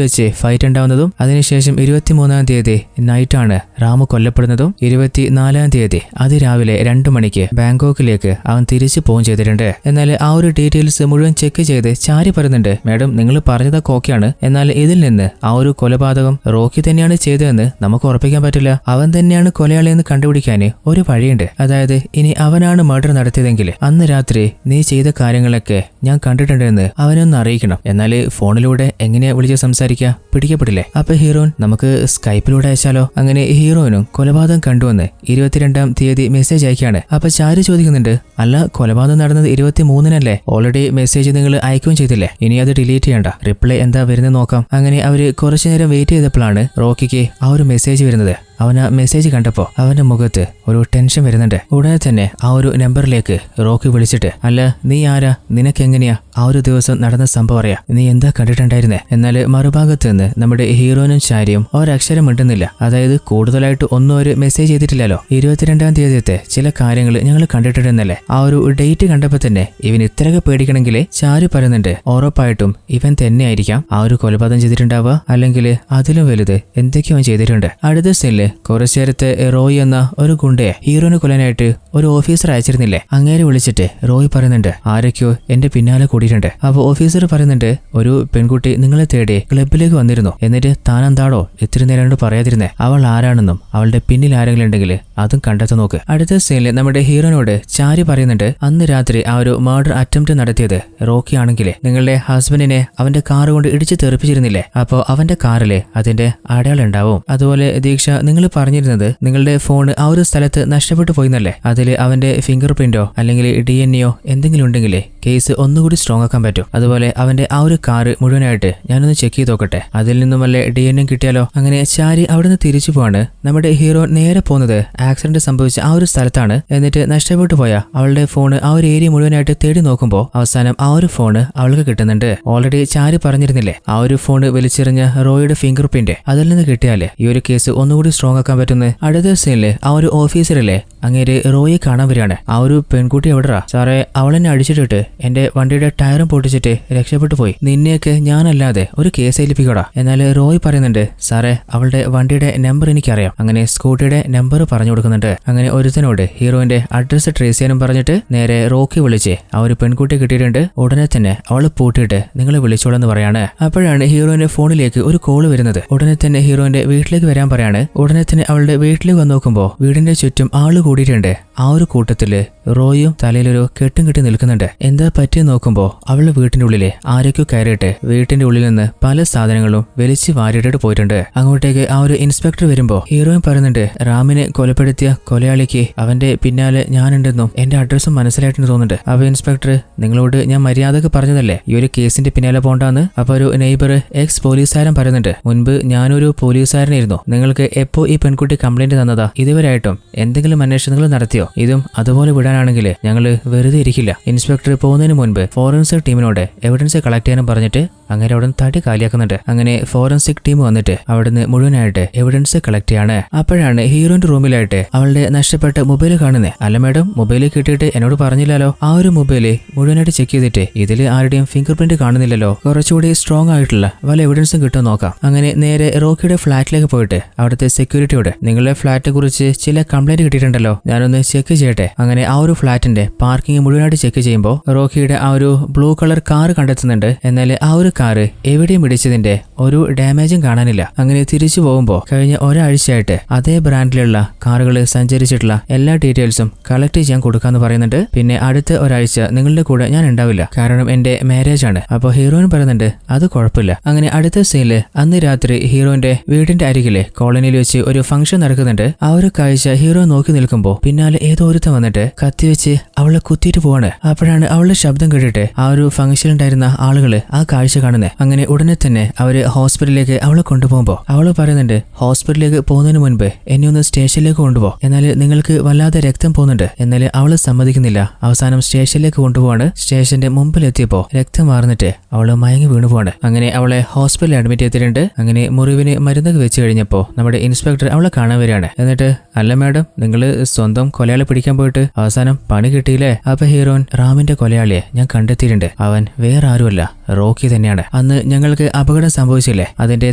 A: വെച്ച് ഫൈറ്റ് ഉണ്ടാവുന്നതും. അതിനുശേഷം 23-ാം തീയതി നൈറ്റാണ് റാമു കൊല്ലപ്പെടുന്നതും. 24-ാം തീയതി അതിരാവിലെ 2 മണിക്ക് ബാങ്കോക്കിലേക്ക് അവൻ തിരിച്ചു പോവുകയും ചെയ്തിട്ടുണ്ട്. എന്നാൽ ആ ഒരു ഡീറ്റെയിൽസ് മുഴുവൻ ചെക്ക് ചെയ്ത് ചാരി പറയുന്നുണ്ട് മാഡം നിങ്ങൾ പറഞ്ഞതൊക്കെ ഓക്കെയാണ്, എന്നാൽ ഇതിൽ നിന്ന് ആ ഒരു കൊലപാതകം റോക്കി തന്നെയാണ് ചെയ്തതെന്ന് നമുക്ക് ഉറപ്പിക്കാൻ പറ്റില്ല. അവൻ തന്നെയാണ് കൊലയാളിയെന്ന് കണ്ടുപിടിക്കാൻ ഒരു വഴിയുണ്ട്. അതായത് ഇനി അവനാണ് മർഡർ നടത്തിയതെങ്കിൽ അന്ന് രാത്രി നീ ചെയ്ത കാര്യങ്ങളൊക്കെ ഞാൻ കണ്ടിട്ടുണ്ടെന്ന് അവനൊന്ന് അറിയിക്കണം. എന്നാൽ ഫോണിലൂടെ എങ്ങനെയാ വിളിച്ച് സംസാരിക്കുക, പിടിക്കപ്പെടില്ലേ. അപ്പൊ ഹീറോയിൻ നമുക്ക് സ്കൈപ്പിലൂടെ അയച്ചാലോ. അങ്ങനെ ഹീറോയിനും കൊലപാതകം കണ്ടുവന്ന് 22-ാം തീയതി മെസ്സേജ് അയക്കാണ്. അപ്പൊ ചാരി ചോദിക്കുന്നുണ്ട് അല്ല കൊലപാതകം നടന്നത് 23-നല്ലേ, ഓൾറെഡി മെസ്സേജ് നിങ്ങൾ അയക്കുകയും ചെയ്തില്ലേ, ഇനി അത് ഡിലീറ്റ് ചെയ്യണ്ട, റിപ്ലൈ എന്താ വരുന്നത് നോക്കാം. അങ്ങനെ അവര് കുറച്ചു നേരം വെയിറ്റ് ചെയ്തപ്പോഴാണ് റോക്കിക്ക് ആ ഒരു മെസ്സേജ് വരുന്നത്. അവൻ ആ മെസ്സേജ് കണ്ടപ്പോൾ അവന്റെ മുഖത്ത് ഒരു ടെൻഷൻ വരുന്നുണ്ട്. ഉടനെ തന്നെ ആ ഒരു നമ്പറിലേക്ക് റോക്കി വിളിച്ചിട്ട് അല്ല നീ ആരാ, നിനക്കെങ്ങനെയാ ആ ഒരു ദിവസം നടന്ന സംഭവം അറിയാം, നീ എന്താ കണ്ടിട്ടുണ്ടായിരുന്നേ. എന്നാൽ മറുഭാഗത്ത് നിന്ന് നമ്മുടെ ഹീറോയിനും ചാരിയും ഒരക്ഷരം മിണ്ടുന്നില്ല. അതായത് കൂടുതലായിട്ട് ഒന്നും ഒരു മെസ്സേജ് ചെയ്തിട്ടില്ലല്ലോ. 22-ാം തീയതിയത്തെ ചില കാര്യങ്ങൾ ഞങ്ങൾ കണ്ടിട്ടുണ്ടെന്നല്ലേ. ആ ഒരു ഡേറ്റ് കണ്ടപ്പോൾ തന്നെ ഇവൻ ഇത്രയൊക്കെ പേടിക്കണമെങ്കിൽ ചാരി പറയുന്നുണ്ട് ഉറപ്പായിട്ടും ഇവൻ തന്നെയായിരിക്കാം ആ ഒരു കൊലപാതകം ചെയ്തിട്ടുണ്ടാവുക, അല്ലെങ്കിൽ അതിലും വലുത് എന്തൊക്കെയോ ചെയ്തിട്ടുണ്ട്. അടുത്ത സീനില് കുറച്ചു നേരത്തെ റോയ് എന്ന ഒരു ഗുണ്ടയെ ഹീറോനെ കൊല്ലാനായിട്ട് ഒരു ഓഫീസർ അയച്ചിരുന്നില്ലേ, അങ്ങേരെ വിളിച്ചിട്ട് റോയ് പറയുന്നുണ്ട് ആരൊക്കെയോ എന്റെ പിന്നാലെ കൂടിയിട്ടുണ്ട്. അപ്പൊ ഓഫീസർ പറയുന്നുണ്ട് ഒരു പെൺകുട്ടി നിങ്ങളെ തേടി ക്ലബിലേക്ക് വന്നിരുന്നു, എന്നിട്ട് താനെന്താടോ ഇത്തിരി നേരം കൊണ്ട് പറയാതിരുന്നേ, അവൾ ആരാണെന്നും അവളുടെ പിന്നിൽ ആരെങ്കിലും ഉണ്ടെങ്കിൽ അതും കണ്ടെത്തി നോക്ക്. അടുത്ത സീനിൽ നമ്മുടെ ഹീറോനോട് ചാരി പറയുന്നുണ്ട് അന്ന് രാത്രി ആ ഒരു മർഡർ അറ്റംപ്റ്റ് നടത്തിയത് റോക്കി ആണെങ്കിൽ നിങ്ങളുടെ ഹസ്ബൻഡിനെ അവന്റെ കാറ് കൊണ്ട് ഇടിച്ചു തെറിപ്പിച്ചിരുന്നില്ലേ, അപ്പോ അവന്റെ കാറിലെ അതിന്റെ അടയാളം ഉണ്ടാവും. അതുപോലെ ദീക്ഷ നിങ്ങൾ പറഞ്ഞിരുന്നത് നിങ്ങളുടെ ഫോൺ ആ ഒരു സ്ഥലത്ത് നഷ്ടപ്പെട്ടു പോയിന്നല്ലേ, അതിൽ അവന്റെ ഫിംഗർ പ്രിന്റോ അല്ലെങ്കിൽ DNA എന്തെങ്കിലും ഉണ്ടെങ്കിൽ കേസ് ഒന്നുകൂടി സ്ട്രോങ് ആക്കാൻ പറ്റും. അതുപോലെ അവന്റെ ആ ഒരു കാറ് മുഴുവനായിട്ട് ഞാനൊന്ന് ചെക്ക് ചെയ്ത് നോക്കട്ടെ, അതിൽ നിന്നും വല്ല DNA കിട്ടിയാലോ. അങ്ങനെ ചാരി അവിടുന്ന് തിരിച്ചു പോവാണ്. നമ്മുടെ ഹീറോ നേരെ പോകുന്നത് ആക്സിഡന്റ് സംഭവിച്ച ആ ഒരു സ്ഥലത്താണ്. എന്നിട്ട് നഷ്ടപ്പെട്ടു പോയ അവളുടെ ഫോൺ ആ ഒരു ഏരിയ മുഴുവനായിട്ട് തേടി നോക്കുമ്പോൾ അവസാനം ആ ഒരു ഫോൺ അവൾക്ക് കിട്ടുന്നുണ്ട്. ഓൾറെഡി ചാരി പറഞ്ഞിരുന്നില്ലേ ആ ഒരു ഫോൺ വലിച്ചെറിഞ്ഞ റോയുടെ ഫിംഗർ പ്രിന്റ് അതിൽ നിന്ന് കിട്ടിയാല് ഈ ഒരു കേസ് ഒന്നുകൂടി സ്ട്രോങ് ആക്കാൻ പറ്റുന്നത്. അടുത്ത സീനില് ആ ഒരു ഓഫീസറിലെ അങ്ങേര് റോയെ കാണാൻ വരികയാണ്. ആ ഒരു പെൺകുട്ടി എവിടെറാ സാറേ, അവളെന്നെ അടിച്ചിട്ടിട്ട് എന്റെ വണ്ടിയുടെ ടയറും പൊട്ടിച്ചിട്ട് രക്ഷപ്പെട്ടു പോയി, നിന്നെയൊക്കെ ഞാനല്ലാതെ ഒരു കേസ് ഏൽപ്പിക്കടാ. എന്നാൽ റോയ് പറയുന്നുണ്ട് സാറേ അവളുടെ വണ്ടിയുടെ നമ്പർ എനിക്കറിയാം. അങ്ങനെ സ്കൂട്ടിയുടെ നമ്പർ പറഞ്ഞു കൊടുക്കുന്നുണ്ട്. അങ്ങനെ ഒരുത്തനോട് ഹീറോയിന്റെ അഡ്രസ് ട്രേസ് ചെയ്യാനും പറഞ്ഞിട്ട് നേരെ റോക്കി വിളിച്ച് ആ ഒരു പെൺകുട്ടിയെ കിട്ടിയിട്ടുണ്ട്. ഉടനെ തന്നെ അവള് പൂട്ടിയിട്ട് നിങ്ങളെ വിളിച്ചോളെന്ന് പറയാണ്. അപ്പോഴാണ് ഹീറോയിന്റെ ഫോണിലേക്ക് ഒരു കോള് വരുന്നത്. ഉടനെ തന്നെ ഹീറോയിന്റെ വീട്ടിലേക്ക് വരാൻ പറയാണ്. ഉടനെ ഉടനെ തന്നെ അവളുടെ വീട്ടിൽ വന്ന് നോക്കുമ്പോൾ വീടിന്റെ ചുറ്റും ആള് കൂടിയിട്ടുണ്ട്. ആ ഒരു കൂട്ടത്തില് റോയും തലയിലൊരു കെട്ടും കെട്ടി നിൽക്കുന്നുണ്ട്. എന്താ പറ്റിയെന്ന് നോക്കുമ്പോൾ അവളുടെ വീട്ടിന്റെ ഉള്ളിലെ ആരൊക്കെ കയറിയിട്ട് വീട്ടിന്റെ ഉള്ളിൽ നിന്ന് പല സാധനങ്ങളും വലിച്ചു വാരിയിട്ടിട്ട് പോയിട്ടുണ്ട്. അങ്ങോട്ടേക്ക് ആ ഒരു ഇൻസ്പെക്ടർ വരുമ്പോ ഹീറോയിൻ പറയുന്നുണ്ട്, റാമിനെ കൊലപ്പെടുത്തിയ കൊലയാളിക്ക് അവന്റെ പിന്നാലെ ഞാനുണ്ടെന്നും എന്റെ അഡ്രസ്സും മനസ്സിലായിട്ടെന്ന് തോന്നുന്നുണ്ട്. അപ്പൊ ഇൻസ്പെക്ടർ, നിങ്ങളോട് ഞാൻ മര്യാദക്ക് പറഞ്ഞതല്ലേ ഈ ഒരു കേസിന്റെ പിന്നാലെ പോണ്ടാന്ന്. അപ്പൊ ഒരു നെയ്ബർ എക്സ് പോലീസുകാരൻ പറയുന്നുണ്ട്, മുൻപ് ഞാനൊരു പോലീസുകാരനായിരുന്നു. നിങ്ങൾക്ക് എപ്പോ ഈ പെൺകുട്ടി കംപ്ലൈന്റ് തന്നതാ? ഇതുവരെയായിട്ടും എന്തെങ്കിലും അന്വേഷണങ്ങൾ നടത്തിയോ? ഇതും അതുപോലെ വിടാനാണെങ്കിൽ ഞങ്ങൾ വെറുതെ ഇരിക്കില്ല. ഇൻസ്പെക്ടർ പോകുന്നതിന് മുൻപ് ഫോറൻസിക് ടീമിനോട് എവിഡൻസ് കളക്ട് ചെയ്യാനും പറഞ്ഞിട്ട് അങ്ങനെ അവിടെ തടി കാലിയാക്കുന്നുണ്ട്. അങ്ങനെ ഫോറൻസിക് ടീം വന്നിട്ട് അവിടുന്ന് മുഴുവനായിട്ട് എവിഡൻസ് കളക്ട് ചെയ്യാണ്. അപ്പോഴാണ് ഹീറോയിന്റെ റൂമിലായിട്ട് അവളുടെ നഷ്ടപ്പെട്ട മൊബൈൽ കാണുന്നത്. അല്ല മാഡം, മൊബൈൽ കിട്ടിയിട്ട് എന്നോട് പറഞ്ഞില്ലല്ലോ. ആ ഒരു മൊബൈല് മുഴുവനായിട്ട് ചെക്ക് ചെയ്തിട്ട് ഇതിൽ ആരുടെയും ഫിംഗർ പ്രിന്റ് കാണുന്നില്ലല്ലോ. കുറച്ചുകൂടി സ്ട്രോങ് ആയിട്ടുള്ള വല്ല എവിഡൻസും കിട്ടും നോക്കാം. അങ്ങനെ നേരെ റോക്കിയുടെ ഫ്ലാറ്റിലേക്ക് പോയിട്ട് അവിടുത്തെ സെക്യൂരിറ്റിയോട്, നിങ്ങളുടെ ഫ്ലാറ്റിനെ കുറിച്ച് ചില കംപ്ലൈന്റ് കിട്ടിയിട്ടുണ്ടല്ലോ, ഞാനൊന്ന് ചെക്ക് ചെയ്യട്ടെ. അങ്ങനെ ആ ഒരു ഫ്ലാറ്റിന്റെ പാർക്കിംഗ് മുഴുവനായിട്ട് ചെക്ക് ചെയ്യുമ്പോൾ റോക്കിയുടെ ആ ഒരു ബ്ലൂ കളർ കാർ കണ്ടെത്തുന്നുണ്ട്. എന്നാൽ ആ ഒരു കാറ് എവിടെയും ഇടിച്ചതിന്റെ ഒരു ഡാമേജും കാണാനില്ല. അങ്ങനെ തിരിച്ചു പോകുമ്പോൾ കഴിഞ്ഞ ഒരാഴ്ചയായിട്ട് അതേ ബ്രാൻഡിലുള്ള കാറുകൾ സഞ്ചരിച്ചിട്ടുള്ള എല്ലാ ഡീറ്റെയിൽസും കളക്ട് ചെയ്യാൻ കൊടുക്കാന്ന് പറയുന്നുണ്ട്. പിന്നെ അടുത്ത ഒരാഴ്ച നിങ്ങളുടെ കൂടെ ഞാൻ ഉണ്ടാവില്ല, കാരണം എന്റെ മാരേജ് ആണ്. അപ്പൊ ഹീറോയിൻ പറയുന്നുണ്ട്, അത് കുഴപ്പമില്ല. അങ്ങനെ അടുത്ത സീനില് അന്ന് രാത്രി ഹീറോയിന്റെ വീടിന്റെ അരികിലെ കോളനിയിൽ വെച്ച് ഒരു ഫംഗ്ഷൻ നടക്കുന്നുണ്ട്. ആ ഒരു കാഴ്ച ഹീറോ നോക്കി നിൽക്കുമ്പോൾ പിന്നാലെ ഏതോ ഒരുത്തൻ വന്നിട്ട് കത്തിവെച്ച് അവളെ കുത്തിയിട്ട് പോവാണ്. അപ്പോഴാണ് അവളുടെ ശബ്ദം കേട്ടിട്ട് ആ ഒരു ഫംഗ്ഷനിലുണ്ടായിരുന്ന ആളുകള് ആ കാഴ്ച കാണുന്നത്. അങ്ങനെ ഉടനെ തന്നെ അവര് ഹോസ്പിറ്റലിലേക്ക് അവളെ കൊണ്ടുപോകുമ്പോൾ അവള് പറയുന്നുണ്ട്, ഹോസ്പിറ്റലിലേക്ക് പോകുന്നതിന് മുൻപ് എന്നെ ഒന്ന് സ്റ്റേഷനിലേക്ക് കൊണ്ടുപോകും, എന്നാൽ നിങ്ങൾക്ക് വല്ലാതെ രക്തം പോകുന്നുണ്ട്. എന്നാൽ അവള് സമ്മതിക്കുന്നില്ല. അവസാനം സ്റ്റേഷനിലേക്ക് കൊണ്ടുപോവാണ്. സ്റ്റേഷന്റെ മുമ്പിലെത്തിയപ്പോ രക്തം മാറുന്നിട്ട് അവള് മയങ്ങി വീണു പോവാണ്. അങ്ങനെ അവളെ ഹോസ്പിറ്റലിൽ അഡ്മിറ്റ് ചെയ്തിട്ടുണ്ട്. അങ്ങനെ മുറിവിന് മരുന്നൊക്കെ വെച്ച് കഴിഞ്ഞപ്പോ നമ്മുടെ ഇൻസ്പെക്ടർ അവളെ കാണാൻ വരികയാണ്. എന്നിട്ട്, അല്ല മാഡം, നിങ്ങള് സ്വന്തം കൊലയാളി പിടിക്കാൻ പോയിട്ട് അവസാനം പണി കിട്ടിയില്ലേ? അപ്പൊ ഹീറോയിൻ, റാമിന്റെ കൊലയാളിയെ ഞാൻ കണ്ടെത്തിയിട്ടുണ്ട്. അവൻ വേറെ ആരുമല്ല, റോക്കി തന്നെയാണ്. അന്ന് ഞങ്ങൾക്ക് അപകടം സംഭവിച്ചില്ലേ, അതിന്റെ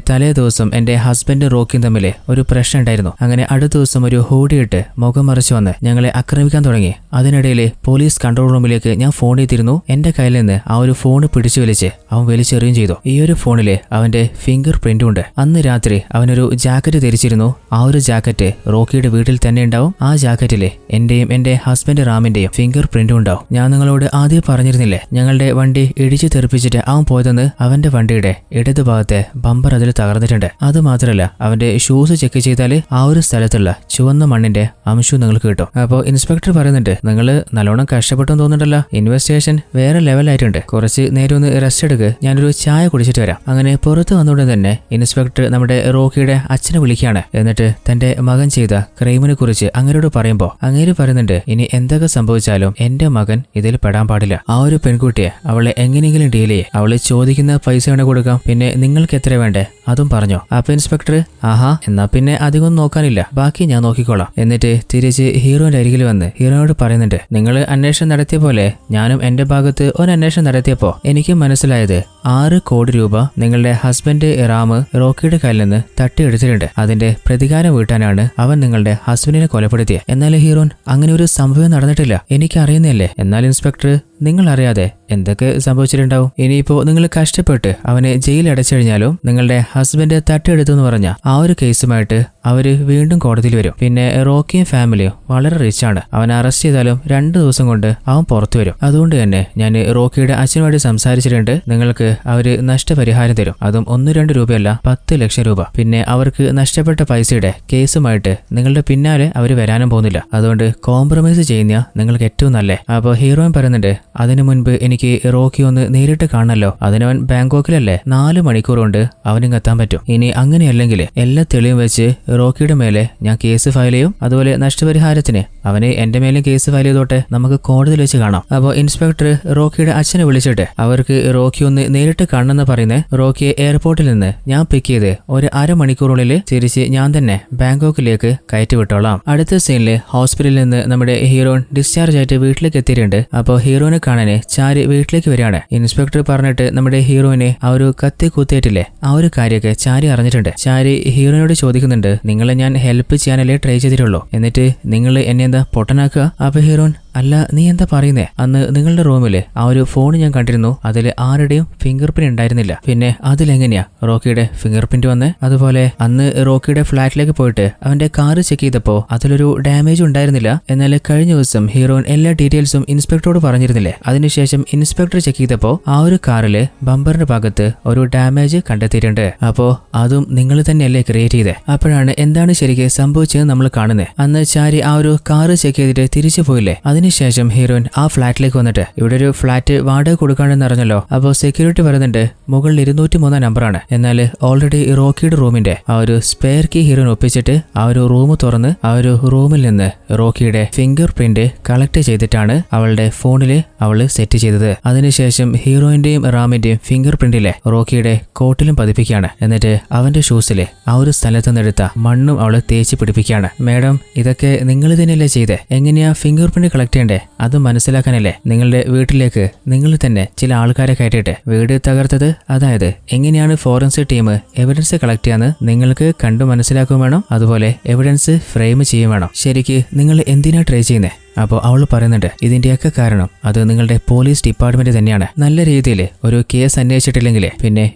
A: തലേ ദിവസം എന്റെ ഹസ്ബൻഡ് റോക്കിയും തമ്മിൽ ഒരു പ്രശ്നം ഉണ്ടായിരുന്നു. അങ്ങനെ അടുത്ത ദിവസം ഒരു ഹൂഡിയിട്ട് മുഖം മറിച്ചു വന്ന് ഞങ്ങളെ ആക്രമിക്കാൻ തുടങ്ങി. അതിനിടയിൽ പോലീസ് കൺട്രോൾ റൂമിലേക്ക് ഞാൻ ഫോൺ ചെയ്തിരുന്നു. എന്റെ കയ്യിൽ നിന്ന് ആ ഒരു ഫോൺ പിടിച്ചു വലിച്ച് അവൻ വലിച്ചെറിയും ചെയ്തു. ഈ ഒരു ഫോണില് അവന്റെ ഫിംഗർ പ്രിന്റും ഉണ്ട്. അന്ന് രാത്രി അവനൊരു ജാക്കറ്റ് ധരിച്ചിരുന്നു. ആ ഒരു ജാക്കറ്റ് റോക്കിയുടെ വീട്ടിൽ തന്നെ ഉണ്ടാവും. ആ ജാക്കറ്റില് എന്റെയും എന്റെ ഹസ്ബൻഡ് റാമിന്റെയും ഫിംഗർ പ്രിന്റും ഉണ്ടാവും. ഞാൻ നിങ്ങളോട് ആദ്യം പറഞ്ഞിരുന്നില്ലേ, ഞങ്ങളുടെ വണ്ടി ഇടിച്ചു തെറിപ്പിച്ചിട്ട് അവൻ പോയതെന്ന്. അവന്റെ വണ്ടിയുടെ ഇടതു ഭാഗത്തെ ബമ്പർ അതിൽ തകർന്നിട്ടുണ്ട്. അത് മാത്രമല്ല, അവന്റെ ഷൂസ് ചെക്ക് ചെയ്താൽ ആ ഒരു സ്ഥലത്തുള്ള ചുവന്ന മണ്ണിന്റെ അംശവും നിങ്ങൾക്ക് കിട്ടും. അപ്പോ ഇൻസ്പെക്ടർ പറയുന്നുണ്ട്, നിങ്ങൾ നല്ലോണം കഷ്ടപ്പെട്ടെന്ന് തോന്നുന്നുണ്ടല്ലോ, ഇൻവെസ്റ്റിഗേഷൻ വേറെ ലെവലായിട്ടുണ്ട്, കുറച്ച് നേരം ഒന്ന് റെസ്റ്റ് എടുക്ക്, ഞാനൊരു ചായ കുടിച്ചിട്ട് വരാം. അങ്ങനെ പുറത്ത് വന്നുകൊണ്ട് തന്നെ ഇൻസ്പെക്ടർ നമ്മുടെ റോക്കിയുടെ അച്ഛനെ വിളിക്കുകയാണ്. എന്നിട്ട് തന്റെ മകൻ ചെയ്ത ക്രൈമിനെ കുറിച്ച് അങ്ങേരോട് പറയുമ്പോൾ അങ്ങേര് പറയുന്നുണ്ട്, ഇനി എന്തൊക്കെ സംഭവിച്ചാലും എന്റെ മകൻ ഇതിൽ പെടാൻ പാടില്ല. ആ ഒരു പെൺകുട്ടിയെ അവളെ എങ്ങനെയെങ്കിലും ഡീൽ ചെയ്യേ, അവള് ചോദിക്കുന്ന പൈസ വേണേ കൊടുക്കാം, പിന്നെ നിങ്ങൾക്ക് എത്ര വേണ്ടേ അതും പറഞ്ഞോ. അപ്പൊ ഇൻസ്പെക്ടർ, ആഹാ, എന്നാ പിന്നെ അധികം നോക്കാനില്ല, ബാക്കി ഞാൻ നോക്കിക്കോളാം. എന്നിട്ട് തിരിച്ച് ഹീറോയുടെ അരികിൽ വന്ന് ഹീറോയോട് പറയുന്നുണ്ട്, നിങ്ങൾ അന്വേഷണം നടത്തിയ പോലെ ഞാനും എന്റെ ഭാഗത്ത് ഒരു അന്വേഷണം നടത്തിയപ്പോ എനിക്ക് മനസ്സിലായത് 6 കോടി രൂപ നിങ്ങളുടെ ഹസ്ബൻഡ് റാം റോക്കിയുടെ കയ്യിൽ നിന്ന് തട്ടിയെടുത്തിട്ടുണ്ട്. അതിന്റെ പ്രതികാരം വീട്ടാനാണ് അവൻ നിങ്ങളുടെ ഹസ്ബൻഡിനെ കൊലപ്പെടുത്തിയത്. എന്നാൽ ഹീറോൻ, അങ്ങനെ ഒരു സംഭവം നടന്നിട്ടില്ല, എനിക്കറിയുന്നല്ലേ. എന്നാൽ ഇൻസ്പെക്ടർ, നിങ്ങൾ അറിയാതെ എന്തൊക്കെ സംഭവിച്ചിട്ടുണ്ടാവും. ഇനിയിപ്പോ നിങ്ങൾ കഷ്ടപ്പെട്ട് അവനെ ജയിലിൽ അടച്ചു കഴിഞ്ഞാലും നിങ്ങളുടെ ഹസ്ബൻഡ് തട്ടിയെടുത്തു എന്ന് പറഞ്ഞ ആ ഒരു കേസുമായിട്ട് അവര് വീണ്ടും കോടതിയിൽ വരും. പിന്നെ റോക്കിയും ഫാമിലിയും വളരെ റിച്ച് ആണ്. അവനെ അറസ്റ്റ് ചെയ്താലും 2 ദിവസം കൊണ്ട് അവൻ പുറത്തു വരും. അതുകൊണ്ട് തന്നെ ഞാൻ റോക്കിയുടെ അച്ഛനുമായിട്ട് സംസാരിച്ചിട്ടുണ്ട്. നിങ്ങൾക്ക് അവര് നഷ്ടപരിഹാരം തരും. അതും 1-2 രൂപയല്ല, 10 ലക്ഷം രൂപ. പിന്നെ അവർക്ക് നഷ്ടപ്പെട്ട പൈസയുടെ കേസുമായിട്ട് നിങ്ങളുടെ പിന്നാലെ അവര് വരാനും പോകുന്നില്ല. അതുകൊണ്ട് കോംപ്രമൈസ് ചെയ്യുന്ന നിങ്ങൾക്ക് ഏറ്റവും നല്ലേ. അപ്പൊ ഹീറോയിൻ പറയുന്നുണ്ട്, അതിനു മുൻപ് എനിക്ക് റോക്കി ഒന്ന് നേരിട്ട് കാണണല്ലോ. അതിനവൻ ബാങ്കോക്കിലല്ലേ, 4 മണിക്കൂർ കൊണ്ട് അവനും എത്താൻ പറ്റും. ഇനി അങ്ങനെയല്ലെങ്കിൽ എല്ലാ തെളിവും വെച്ച് റോക്കിയുടെ മേലെ ഞാൻ കേസ് ഫയൽ ചെയ്യും. അതുപോലെ നഷ്ടപരിഹാരത്തിന് അവന് എന്റെ മേലെ കേസ് ഫയൽ ചെയ്തോട്ടെ, നമുക്ക് കോടതിയിൽ വെച്ച് കാണാം. അപ്പോൾ ഇൻസ്പെക്ടർ റോക്കിയുടെ അച്ഛനെ വിളിച്ചിട്ട് അവർക്ക് റോക്കി ഒന്ന് നേരിട്ട് കാണണമെന്ന് പറയുന്നത്. റോക്കിയെ എയർപോർട്ടിൽ നിന്ന് ഞാൻ പിക്ക് ചെയ്ത് ഒരു 1/2 മണിക്കൂറിനുള്ളിൽ തിരിച്ച് ഞാൻ തന്നെ ബാങ്കോക്കിലേക്ക് കയറ്റി വിട്ടോളാം. അടുത്ത സീനില് ഹോസ്പിറ്റലിൽ നിന്ന് നമ്മുടെ ഹീറോയിൻ ഡിസ്ചാർജ് ആയിട്ട് വീട്ടിലേക്ക് എത്തിയിട്ടുണ്ട്. അപ്പോൾ ഹീറോയിനെ കാണാന് ചാരി വീട്ടിലേക്ക് വരികയാണ്. ഇൻസ്പെക്ടർ പറഞ്ഞിട്ട് നമ്മുടെ ഹീറോയിനെ ആ ഒരു കത്തി കുത്തിയിട്ടില്ലേ, ആ ഒരു കാര്യമൊക്കെ ചാരി അറിഞ്ഞിട്ടുണ്ട്. ചാരി ഹീറോയിനോട് ചോദിക്കുന്നുണ്ട്, നിങ്ങളെ ഞാൻ ഹെൽപ്പ് ചെയ്യാനല്ലേ ട്രൈ ചെയ്തിട്ടുള്ളൂ, എന്നിട്ട് നിങ്ങൾ എന്നെ എന്താ പൊട്ടനാക്കുക? അപ്പൊ ഹീറോയിൻ, അല്ല നീ എന്താ പറയുന്നേ? അന്ന് നിങ്ങളുടെ റൂമില് ആ ഒരു ഫോൺ ഞാൻ കണ്ടിരുന്നു, അതിൽ ആരുടെയും ഫിംഗർ പ്രിന്റ് ഉണ്ടായിരുന്നില്ല. പിന്നെ അതിലെങ്ങനെയാ റോക്കിയുടെ ഫിംഗർ പ്രിന്റ് വന്നേ? അതുപോലെ അന്ന് റോക്കിയുടെ ഫ്ലാറ്റിലേക്ക് പോയിട്ട് അവന്റെ കാറ് ചെക്ക് ചെയ്തപ്പോ അതിലൊരു ഡാമേജ് ഉണ്ടായിരുന്നില്ല. എന്നാൽ കഴിഞ്ഞ ദിവസം ഹീറോയിൻ എല്ലാ ഡീറ്റെയിൽസും ഇൻസ്പെക്ടറോട് പറഞ്ഞിരുന്നില്ലേ? അതിനുശേഷം ഇൻസ്പെക്ടർ ചെക്ക് ചെയ്തപ്പോ ആ ഒരു കാറില് ബമ്പറിന്റെ ഭാഗത്ത് ഒരു ഡാമേജ് കണ്ടെത്തിയിട്ടുണ്ട്. അപ്പോ അതും നിങ്ങൾ തന്നെയല്ലേ ക്രിയേറ്റ് ചെയ്തേ? അപ്പോഴാണ് എന്താണ് ശരിക്കും സംഭവിച്ചത് നമ്മൾ കാണുന്നത്. അന്ന് ചാരി ആ ഒരു കാറ് ചെക്ക് ചെയ്തിട്ട് തിരിച്ചു പോയില്ലേ? അതിനുശേഷം ഹീറോയിൻ ആ ഫ്ലാറ്റിലേക്ക് വന്നിട്ട് ഇവിടെ ഒരു ഫ്ലാറ്റ് വാടക കൊടുക്കാണെന്ന് അറിഞ്ഞല്ലോ. അപ്പോൾ സെക്യൂരിറ്റി പറയുന്നുണ്ട് മുകളിൽ 203 നമ്പറാണ്. എന്നാൽ ഓൾറെഡി റോക്കിയുടെ റൂമിന്റെ ആ ഒരു സ്പെയർ കീ ഹീറോയിൻ ഒപ്പിച്ചിട്ട് ആ ഒരു റൂം തുറന്ന് ആ ഒരു റൂമിൽ നിന്ന് റോക്കിയുടെ ഫിംഗർ പ്രിന്റ് കളക്ട് ചെയ്തിട്ടാണ് അവളുടെ ഫോണില് അവള് സെറ്റ് ചെയ്തത്. അതിനുശേഷം ഹീറോയിന്റെയും റാമിന്റെയും ഫിംഗർ പ്രിന്റിലെ റോക്കിയുടെ കോട്ടിലും പതിപ്പിക്കുകയാണ്. എന്നിട്ട് അവന്റെ ഷൂസിലെ ആ ഒരു സ്ഥലത്ത് നിന്നെടുത്ത മണ്ണും അവള് തേച്ച് പിടിപ്പിക്കുകയാണ്. മേഡം, ഇതൊക്കെ നിങ്ങൾ തന്നെയല്ലേ ചെയ്തേ? എങ്ങനെയാ ഫിംഗർ പ്രിന്റ് കളക്ട് ചെയ്യണ്ടേ അത് മനസ്സിലാക്കാനല്ലേ നിങ്ങളുടെ വീട്ടിലേക്ക് നിങ്ങൾ തന്നെ ചില ആൾക്കാരെ കയറ്റിയിട്ട് വീട് തകർത്തത്? അതായത് എങ്ങനെയാണ് ഫോറൻസിക് ടീം എവിഡൻസ് കളക്ട് ചെയ്യാന്ന് നിങ്ങൾക്ക് കണ്ടു മനസ്സിലാക്കുകയും വേണം, അതുപോലെ എവിഡൻസ് ഫ്രെയിം ചെയ്യുകയും വേണം. ശരിക്ക് നിങ്ങൾ എന്തിനാ ട്രൈ ചെയ്യുന്നേ? അപ്പോൾ അവൾ പറയുന്നുണ്ട് ഇതിന്റെയൊക്കെ കാരണം അത് നിങ്ങളുടെ പോലീസ് ഡിപ്പാർട്ട്മെന്റ് തന്നെയാണ്. നല്ല രീതിയിൽ ഒരു കേസ് അന്വേഷിച്ചിട്ടില്ലെങ്കിൽ പിന്നെ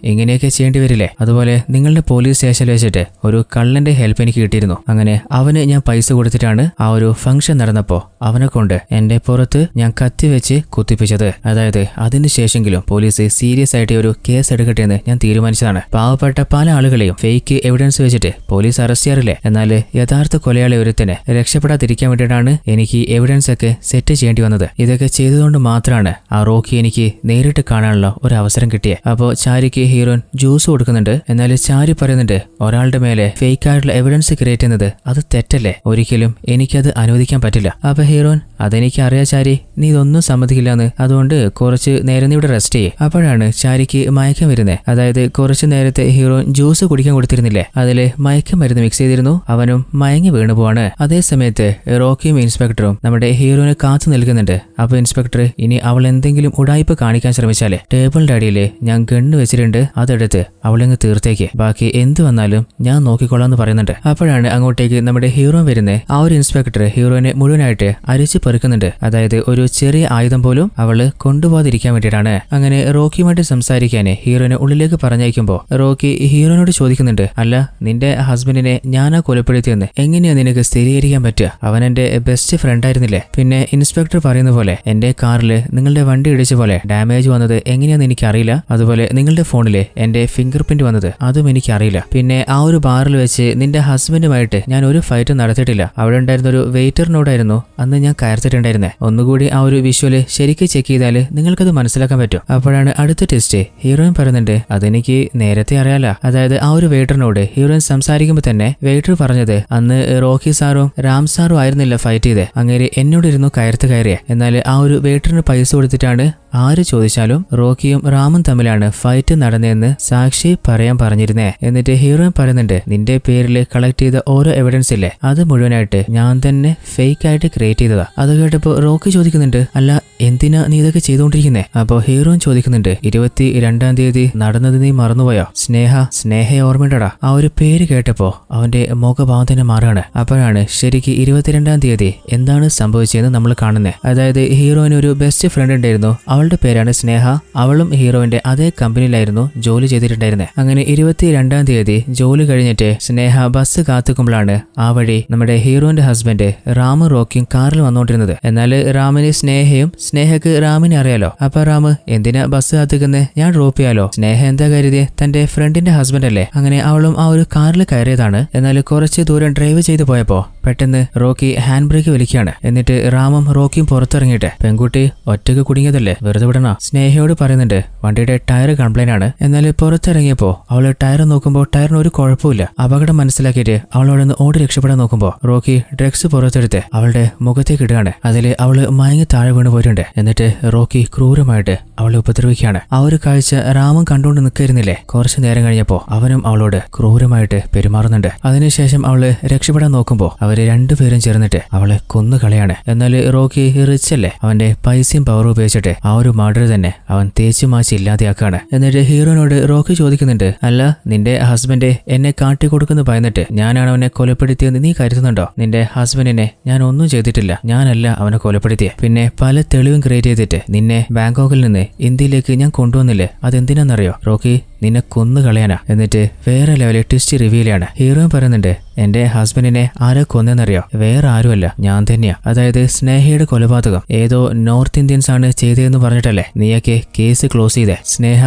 A: ഇങ്ങനെയൊക്കെ ചെയ്യേണ്ടി വരില്ലേ? അതുപോലെ നിങ്ങളുടെ പോലീസ് സ്റ്റേഷനിൽ വെച്ചിട്ട് ഒരു കള്ളന്റെ ഹെൽപ്പ് എനിക്ക് കിട്ടിയിരുന്നു. അങ്ങനെ അവന് ഞാൻ പൈസ കൊടുത്തിട്ടാണ് ആ ഒരു ഫംഗ്ഷൻ നടന്നപ്പോ അവനെ കൊണ്ട് എന്റെ പുറത്ത് ഞാൻ കത്തി വെച്ച് കുത്തിപ്പിച്ചത്. അതായത് അതിനുശേഷമെങ്കിലും പോലീസ് സീരിയസ് ആയിട്ട് ഒരു കേസ് എടുക്കട്ടെ എന്ന് ഞാൻ തീരുമാനിച്ചതാണ്. പാവപ്പെട്ട പല ആളുകളെയും ഫേക്ക് എവിഡൻസ് വെച്ചിട്ട് പോലീസ് അറസ്റ്റ് ചെയ്യാറില്ലേ? എന്നാൽ യഥാർത്ഥ കൊലയാളി ഒരുത്തനെ രക്ഷപ്പെടാതിരിക്കാൻ വേണ്ടിയിട്ടാണ് എനിക്ക് എവിഡൻസ് ഒക്കെ സെറ്റ് ചെയ്യേണ്ടി വന്നത്. ഇതൊക്കെ ചെയ്തതുകൊണ്ട് മാത്രമാണ് ആ റോക്കി എനിക്ക് നേരിട്ട് കാണാനുള്ള ഒരു അവസരം കിട്ടിയത്. അപ്പോൾ ചാരിക്ക് ഹീറോയിൻ ജ്യൂസ് കൊടുക്കുന്നുണ്ട്. എന്നാൽ ചാരി പറയുന്നുണ്ട് ഒരാളുടെ മേലെ ഫേക്ക് ആയിട്ടുള്ള എവിഡൻസ് ക്രിയേറ്റ് ചെയ്യുന്നത് അത് തെറ്റല്ലേ, ഒരിക്കലും എനിക്കത് അനുവദിക്കാൻ പറ്റില്ല. അപ്പൊ ഹീറോയിൻ അതെനിക്ക് അറിയാം ചാരി, നീ ഇതൊന്നും സമ്മതിക്കില്ലാന്ന്, അതുകൊണ്ട് കുറച്ച് നേരം നീ ഇവിടെ റെസ്റ്റ് ചെയ്യേ. അപ്പോഴാണ് ചാരിക്ക് മയക്കം വരുന്നത്. അതായത് കുറച്ചു നേരത്തെ ഹീറോയിൻ ജ്യൂസ് കുടിക്കാൻ കൊടുത്തിരുന്നില്ലേ, അതില് മയക്കം മരുന്ന് മിക്സ് ചെയ്തിരുന്നു. അവനും മയങ്ങി വീണു പോവാണ്. അതേ സമയത്ത് റോക്കിയും ഇൻസ്പെക്ടറും നമ്മുടെ ഹീറോയിനെ കാത്തു നിൽക്കുന്നുണ്ട്. അപ്പൊ ഇൻസ്പെക്ടർ ഇനി അവൾ എന്തെങ്കിലും ഉടായ്പ കാണിക്കാൻ ശ്രമിച്ചാലേ ടേബിളിന്റെ അടിയില് ഞാൻ ഗണ്ണ് വെച്ചിട്ടുണ്ട്, അതെടുത്ത് അവളെങ്ങ് തീർത്തേക്ക്, ബാക്കി എന്ത് വന്നാലും ഞാൻ നോക്കിക്കൊള്ളാന്ന് പറയുന്നുണ്ട്. അപ്പോഴാണ് അങ്ങോട്ടേക്ക് നമ്മുടെ ഹീറോ വരുന്നത്. ആ ഒരു ഇൻസ്പെക്ടർ ഹീറോയിനെ മുഴുവനായിട്ട് അരിച്ചു പെറുക്കുന്നുണ്ട്. അതായത് ഒരു ചെറിയ ആയുധം പോലും അവള് കൊണ്ടുപോകാതിരിക്കാൻ വേണ്ടിയിട്ടാണ്. അങ്ങനെ റോക്കിയുമായിട്ട് സംസാരിക്കാന് ഹീറോയിനെ ഉള്ളിലേക്ക് പറഞ്ഞയക്കുമ്പോ റോക്കി ഹീറോയിനോട് ചോദിക്കുന്നുണ്ട്, അല്ല നിന്റെ ഹസ്ബൻഡിനെ ഞാനാ കൊലപ്പെടുത്തിയെന്ന് എങ്ങനെയാ നിനക്ക് സ്ഥിരീകരിക്കാൻ പറ്റുക? അവൻ എന്റെ ബെസ്റ്റ് ഫ്രണ്ട് ആയിരുന്നില്ലേ? പിന്നെ ഇൻസ്പെക്ടർ പറയുന്ന പോലെ എന്റെ കാറില് നിങ്ങളുടെ വണ്ടി ഇടിച്ച പോലെ ഡാമേജ് വന്നത് എങ്ങനെയാന്ന് എനിക്കറിയില്ല. അതുപോലെ നിങ്ങളുടെ ഫോണില് എന്റെ ഫിംഗർ പ്രിന്റ് വന്നത് അതും എനിക്കറിയില്ല. പിന്നെ ആ ഒരു ബാറിൽ വെച്ച് നിന്റെ ഹസ്ബൻഡുമായിട്ട് ഞാൻ ഒരു ഫൈറ്റ് നടത്തിയിട്ടില്ല. അവിടെ ഉണ്ടായിരുന്ന ഒരു വെയിറ്ററിനോടായിരുന്നു അന്ന് ഞാൻ കയർത്തിട്ടുണ്ടായിരുന്നത്. ഒന്നുകൂടി ആ ഒരു വിഷ്വല് ശരിക്കും ചെക്ക് ചെയ്താൽ നിങ്ങൾക്കത് മനസ്സിലാക്കാൻ പറ്റും. അപ്പോഴാണ് അടുത്ത ടെസ്റ്റ്. ഹീറോയിൻ പറയുന്നുണ്ട് അതെനിക്ക് നേരത്തെ അറിയാല. അതായത് ആ ഒരു വെയിറ്ററിനോട് ഹീറോയിൻ സംസാരിക്കുമ്പോൾ തന്നെ വെയിറ്റർ പറഞ്ഞത് അന്ന് റോക്കി സാറും രാം സാറും ആയിരുന്നില്ല ഫൈറ്റ് ചെയ്തേ, അങ്ങനെ എന്നോട് ഇരുന്നു കയറിയ. എന്നാൽ ആ ഒരു വെയിറ്ററിന് പൈസ കൊടുത്തിട്ടാണ് ആര് ചോദിച്ചാലും റോക്കിയും റാമും തമ്മിലാണ് ഫൈറ്റ് നടന്നതെന്ന് സാക്ഷി പറയാൻ പറഞ്ഞിരുന്നേ. എന്നിട്ട് ഹീറോയിൻ പറയുന്നുണ്ട് നിന്റെ പേരിൽ കളക്ട് ചെയ്ത ഓരോ എവിഡൻസ് ഇല്ലേ അത് മുഴുവനായിട്ട് ഞാൻ തന്നെ ഫേക്ക് ആയിട്ട് ക്രിയേറ്റ് ചെയ്തതാ. അത് കേട്ടപ്പോ റോക്കി ചോദിക്കുന്നുണ്ട് അല്ല എന്തിനാ നീ ഇതൊക്കെ ചെയ്തുകൊണ്ടിരിക്കുന്നേ? അപ്പോ ഹീറോയിൻ ചോദിക്കുന്നുണ്ട് 22-ാം തീയതി നടന്നത് നീ മറന്നുപോയോ? സ്നേഹയെ ഓർമ്മയുണ്ടടാ? ആ ഒരു പേര് കേട്ടപ്പോ അവന്റെ മുഖഭാവം തന്നെ മാറുകയാണ്. അപ്പോഴാണ് ശരിക്ക് 22-ാം തീയതി എന്താണ് സംഭവിച്ചതെന്ന് നമ്മൾ കാണുന്നത്. അതായത് ഹീറോയിന് ഒരു ബെസ്റ്റ് ഫ്രണ്ട് ഉണ്ടായിരുന്നു, അവളുടെ പേരാണ് സ്നേഹ. അവളും ഹീറോയിന്റെ അതേ കമ്പനിയിലായിരുന്നു ജോലി ചെയ്തിട്ടുണ്ടായിരുന്നത്. അങ്ങനെ 22-ാം തീയതി ജോലി കഴിഞ്ഞിട്ട് സ്നേഹ ബസ് കാത്തുക്കുമ്പോഴാണ് ആ വഴി നമ്മുടെ ഹീറോയിന്റെ ഹസ്ബൻഡ് റാമും റോക്കിയും കാറിൽ വന്നോണ്ടിരുന്നത്. എന്നാൽ റാമിന് സ്നേഹയും സ്നേഹക്ക് റാമിനെ അറിയാലോ. അപ്പൊ റാം എന്തിനാ ബസ് കാത്തുക്കുന്നത്, ഞാൻ ഡ്രോപ്പ് ചെയ്യാലോ. സ്നേഹ എന്താ കരുതിയെ, തന്റെ ഫ്രണ്ടിന്റെ ഹസ്ബൻഡ് അല്ലേ. അങ്ങനെ അവളും ആ ഒരു കാറിൽ കയറിയതാണ്. എന്നാൽ കുറച്ച് ദൂരം ഡ്രൈവ് ചെയ്ത് പോയപ്പോ പെട്ടെന്ന് റോക്കി ഹാൻഡ് ബ്രേക്ക് വലിക്കുകയാണ്. എന്നിട്ട് റാമും റോക്കിയും പുറത്തിറങ്ങിയിട്ട് പെൺകുട്ടി ഒറ്റക്ക് കുടുങ്ങിയതല്ലേ വെറുതെ വിടണ സ്നേഹയോട് പറയുന്നുണ്ട് വണ്ടിയുടെ ടയർ കംപ്ലൈന്റ് ആണ്. എന്നാൽ പുറത്തിറങ്ങിയപ്പോ അവള് ടയർ നോക്കുമ്പോൾ ടയറിന് ഒരു കുഴപ്പമില്ല. അപകടം മനസ്സിലാക്കിയിട്ട് അവളോടൊന്ന് ഓടി രക്ഷപ്പെടാൻ നോക്കുമ്പോ റോക്കി ഡ്രഗ്സ് പുറത്തെടുത്ത് അവളുടെ മുഖത്തേക്ക് ഇടുകയാണ്. അതില് അവള് മയങ്ങി താഴെ വീണ് പോയിട്ടുണ്ട്. എന്നിട്ട് റോക്കി ക്രൂരമായിട്ട് അവളെ ഉപദ്രവിക്കുകയാണ്. ആ ഒരു കാഴ്ച റാമും കണ്ടുകൊണ്ട് നിൽക്കായിരുന്നില്ലേ. കുറച്ചു നേരം കഴിഞ്ഞപ്പോ അവനും അവളോട് ക്രൂരമായിട്ട് പെരുമാറുന്നുണ്ട്. അതിനുശേഷം അവള് രക്ഷപ്പെടാൻ നോക്കുമ്പോ അവര് അവര് രണ്ടുപേരും ചേർന്നിട്ട് അവളെ കൊന്നുകളയാണ്. എന്നാൽ റോക്കി റിച്ച് അല്ലേ, അവന്റെ പൈസയും പവറും ഉപയോഗിച്ചിട്ട് ആ ഒരു മർഡർ തന്നെ അവൻ തേച്ചു മാച്ച് ഇല്ലാതെയാക്കാണ്. എന്നിട്ട് ഹീറോനോട് റോക്കി ചോദിക്കുന്നുണ്ട്, അല്ല നിന്റെ ഹസ്ബൻഡ് എന്നെ കാട്ടിക്കൊടുക്കുന്ന ഭയന്നിട്ട് ഞാനാണ് അവനെ കൊലപ്പെടുത്തിയെന്ന് നീ കരുതുന്നുണ്ടോ? നിന്റെ ഹസ്ബൻഡിനെ ഞാൻ ഒന്നും ചെയ്തിട്ടില്ല, ഞാനല്ല അവനെ കൊലപ്പെടുത്തിയെ. പിന്നെ പല തെളിവും ക്രിയേറ്റ് ചെയ്തിട്ട് നിന്നെ ബാങ്കോക്കിൽ നിന്ന് ഇന്ത്യയിലേക്ക് ഞാൻ കൊണ്ടുവന്നില്ലേ, അതെന്തിനാണെന്നറിയോ? റോക്കി നിന്നെ കൊന്നുകളയാനാ. എന്നിട്ട് വേറെ ലെവലിൽ ട്വിസ്റ്റ് റിവീലാണ്. ഹീറോയിൻ പറയുന്നുണ്ട്, എന്റെ ഹസ്ബൻഡിനെ ആരാ കൊന്നെന്നറിയോ? വേറെ ആരുമല്ല, ഞാൻ തന്നെയാ. അതായത് സ്നേഹയുടെ കൊലപാതകം ഏതോ നോർത്ത് ഇന്ത്യൻസ് ആണ് ചെയ്തതെന്ന് പറഞ്ഞിട്ടല്ലേ നീയൊക്കെ കേസ് ക്ലോസ് ചെയ്തേ. സ്നേഹ